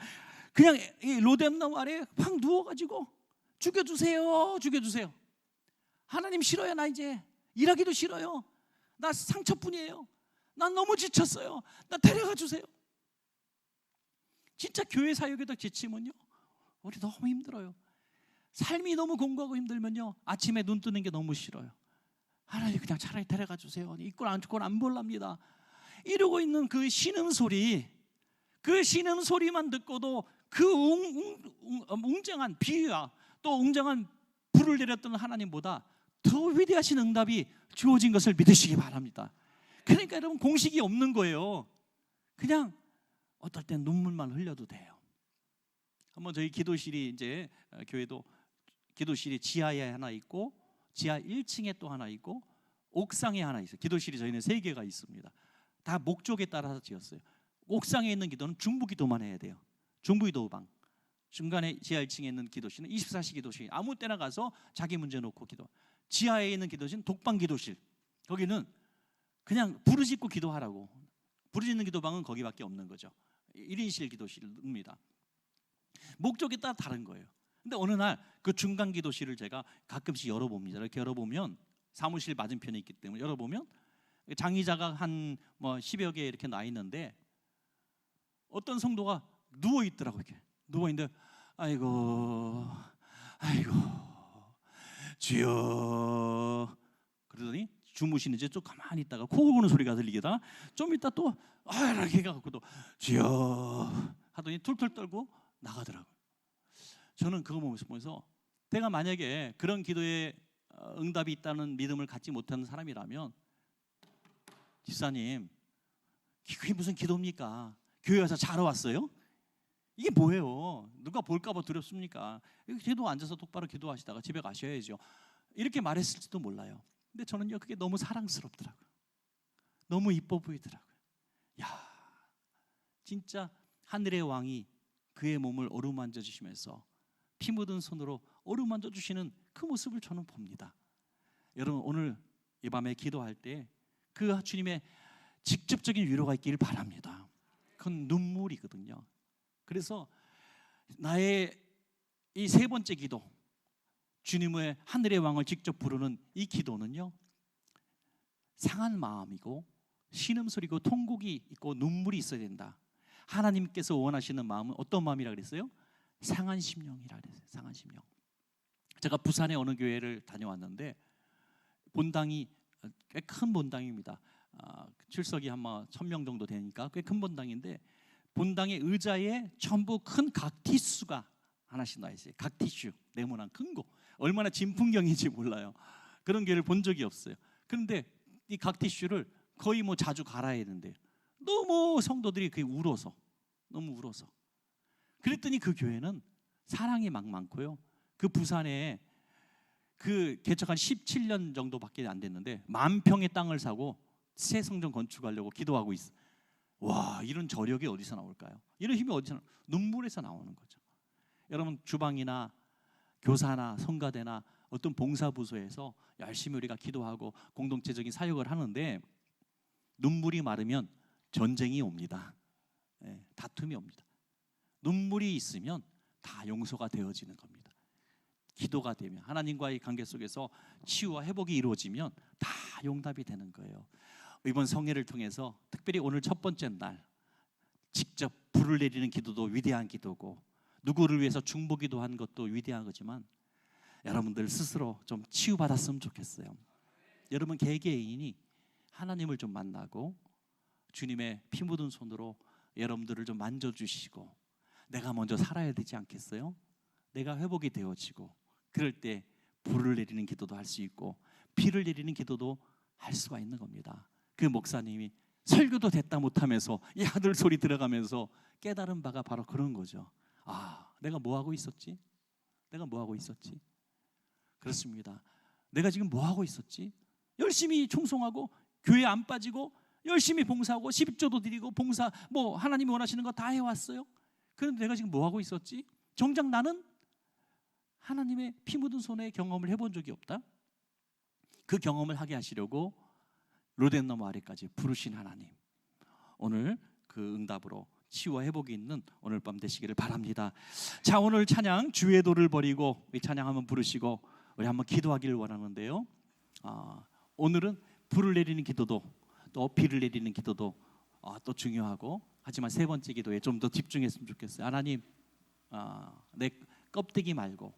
그냥 이 로뎀나무 아래에 확 누워가지고 죽여주세요, 죽여주세요. 하나님 싫어요. 나 이제 일하기도 싫어요. 나 상처뿐이에요. 난 너무 지쳤어요. 나 데려가 주세요. 진짜 교회 사역에다 지치면요 우리 너무 힘들어요. 삶이 너무 공고하고 힘들면요 아침에 눈 뜨는 게 너무 싫어요. 하나님 그냥 차라리 데려가 주세요. 이꼴 안 죽고 안 볼랍니다. 이러고 있는 그 신음소리, 그 신음소리만 듣고도 그 웅장한 비유와 또 웅장한 불을 내렸던 하나님보다 더 위대하신 응답이 주어진 것을 믿으시기 바랍니다. 그러니까 여러분 공식이 없는 거예요. 그냥 어떨 땐 눈물만 흘려도 돼요. 한번 저희 기도실이 이제 교회도 기도실이 지하에 하나 있고 지하 1층에 또 하나 있고 옥상에 하나 있어요. 기도실이 저희는 3개가 있습니다. 다 목적에 따라서 지었어요. 옥상에 있는 기도는 중부기도만 해야 돼요. 중부기도방. 중간에 지하 1층에 있는 기도실은 24시 기도실. 아무 때나 가서 자기 문제 놓고 기도. 지하에 있는 기도실은 독방 기도실. 거기는 그냥 부르짖고 기도하라고. 부르짖는 기도방은 거기밖에 없는 거죠. 1인실 기도실입니다. 목적에 따라 다른 거예요. 근데 어느 날 그 중간 기도실을 제가 가끔씩 열어봅니다. 이렇게 열어보면 사무실 맞은편에 있기 때문에 열어보면 장의자가 한 뭐 10여 개 이렇게 나 있는데 어떤 성도가 누워 있더라고요. 이렇게 누워 있는데 아이고 주여 그러더니 주무시는지 좀 가만히 있다가 코 고는 소리가 들리게다 좀 있다 또 이렇게 해갖고 또 주여 하더니 툴툴 떨고 나가더라고요. 저는 그거 보면서 내가 만약에 그런 기도에 응답이 있다는 믿음을 갖지 못하는 사람이라면 집사님 그게 무슨 기도입니까? 교회 와서 자러 왔어요? 이게 뭐예요? 누가 볼까 봐 두렵습니까? 기도 앉아서 똑바로 기도하시다가 집에 가셔야죠. 이렇게 말했을지도 몰라요. 근데 저는요 그게 너무 사랑스럽더라고요. 너무 이뻐 보이더라고요. 야, 진짜 하늘의 왕이 그의 몸을 어루만져 주시면서 피 묻은 손으로 어루만져 주시는 그 모습을 저는 봅니다. 여러분 오늘 이 밤에 기도할 때 그 주님의 직접적인 위로가 있기를 바랍니다. 그건 눈물이거든요. 그래서 나의 이 세 번째 기도, 주님의 하늘의 왕을 직접 부르는 이 기도는요 상한 마음이고 신음소리고 통곡이 있고 눈물이 있어야 된다. 하나님께서 원하시는 마음은 어떤 마음이라 그랬어요? 상한 심령이라 그랬어요. 상한 심령. 제가 부산의 어느 교회를 다녀왔는데 본당이 꽤 큰 본당입니다. 출석이 아마 1000명 정도 되니까 꽤 큰 본당인데 본당의 의자에 전부 큰 각티슈가 하나씩 놔 있어요. 각티슈 네모난 큰 거. 얼마나 진풍경인지 몰라요. 그런 교회를 본 적이 없어요. 그런데 이 각티슈를 거의 뭐 자주 갈아야 되는데 너무 성도들이 그게 울어서 너무 울어서 그랬더니 그 교회는 사랑이 막 많고요. 그 부산에 그 개척한 17년 정도밖에 안 됐는데 10,000평의 땅을 사고 새 성전 건축하려고 기도하고 있어. 와, 이런 저력이 어디서 나올까요? 이런 힘이 어디서 눈물에서 나오는 거죠. 여러분 주방이나 교사나 성가대나 어떤 봉사부서에서 열심히 우리가 기도하고 공동체적인 사역을 하는데 눈물이 마르면 전쟁이 옵니다. 다툼이 옵니다. 눈물이 있으면 다 용서가 되어지는 겁니다. 기도가 되면 하나님과의 관계 속에서 치유와 회복이 이루어지면 다 용답이 되는 거예요. 이번 성회를 통해서 특별히 오늘 첫 번째 날 직접 불을 내리는 기도도 위대한 기도고 누구를 위해서 중보기도 한 것도 위대한 거지만 여러분들 스스로 좀 치유받았으면 좋겠어요. 여러분 개개인이 하나님을 좀 만나고 주님의 피 묻은 손으로 여러분들을 좀 만져주시고 내가 먼저 살아야 되지 않겠어요? 내가 회복이 되어지고 그럴 때 불을 내리는 기도도 할 수 있고 피를 내리는 기도도 할 수가 있는 겁니다. 그 목사님이 설교도 됐다 못하면서 이 아들 소리 들어가면서 깨달은 바가 바로 그런 거죠. 아, 내가 뭐 하고 있었지? 내가 뭐 하고 있었지? 그렇습니다. 내가 지금 뭐 하고 있었지? 열심히 충성하고 교회 안 빠지고 열심히 봉사하고 11조도 드리고 봉사 뭐 하나님이 원하시는 거 다 해왔어요. 그런데 내가 지금 뭐 하고 있었지? 정작 나는 하나님의 피 묻은 손의 경험을 해본 적이 없다. 그 경험을 하게 하시려고 로덴 너머 아래까지 부르신 하나님, 오늘 그 응답으로 치유와 회복이 있는 오늘 밤 되시기를 바랍니다. 자, 오늘 찬양 주의 도를 버리고 이 찬양 한번 부르시고 우리 한번 기도하기를 원하는데요. 오늘은 불을 내리는 기도도 또 비를 내리는 기도도 또 중요하고 하지만 세 번째 기도에 좀 더 집중했으면 좋겠어요. 하나님, 내 껍데기 말고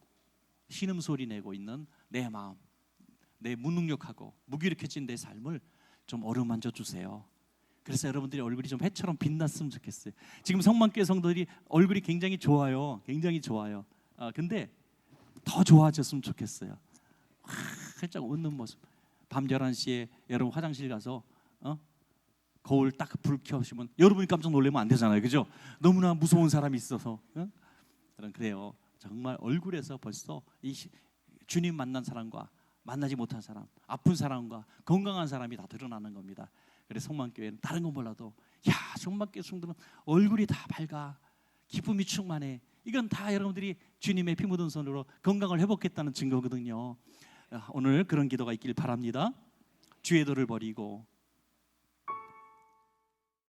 신음소리 내고 있는 내 마음, 내 무능력하고 무기력해진 내 삶을 좀 어루만져 주세요. 그래서 여러분들이 얼굴이 좀 해처럼 빛났으면 좋겠어요. 지금 성만교회 성도들이 얼굴이 굉장히 좋아요. 굉장히 좋아요. 근데 더 좋아졌으면 좋겠어요. 살짝 웃는 모습. 밤 11시에 여러분 화장실 가서 거울 딱 불 켜시면 여러분이 깜짝 놀라면 안 되잖아요. 그죠? 너무나 무서운 사람이 있어서. 그래요. 정말 얼굴에서 벌써 이 주님 만난 사람과 만나지 못한 사람, 아픈 사람과 건강한 사람이 다 드러나는 겁니다. 그래서 성만교회는 다른 건 몰라도 야, 성만교회 성도는 얼굴이 다 밝아, 기쁨이 충만해. 이건 다 여러분들이 주님의 피 묻은 손으로 건강을 회복했다는 증거거든요. 오늘 그런 기도가 있길 바랍니다. 주의 도를 버리고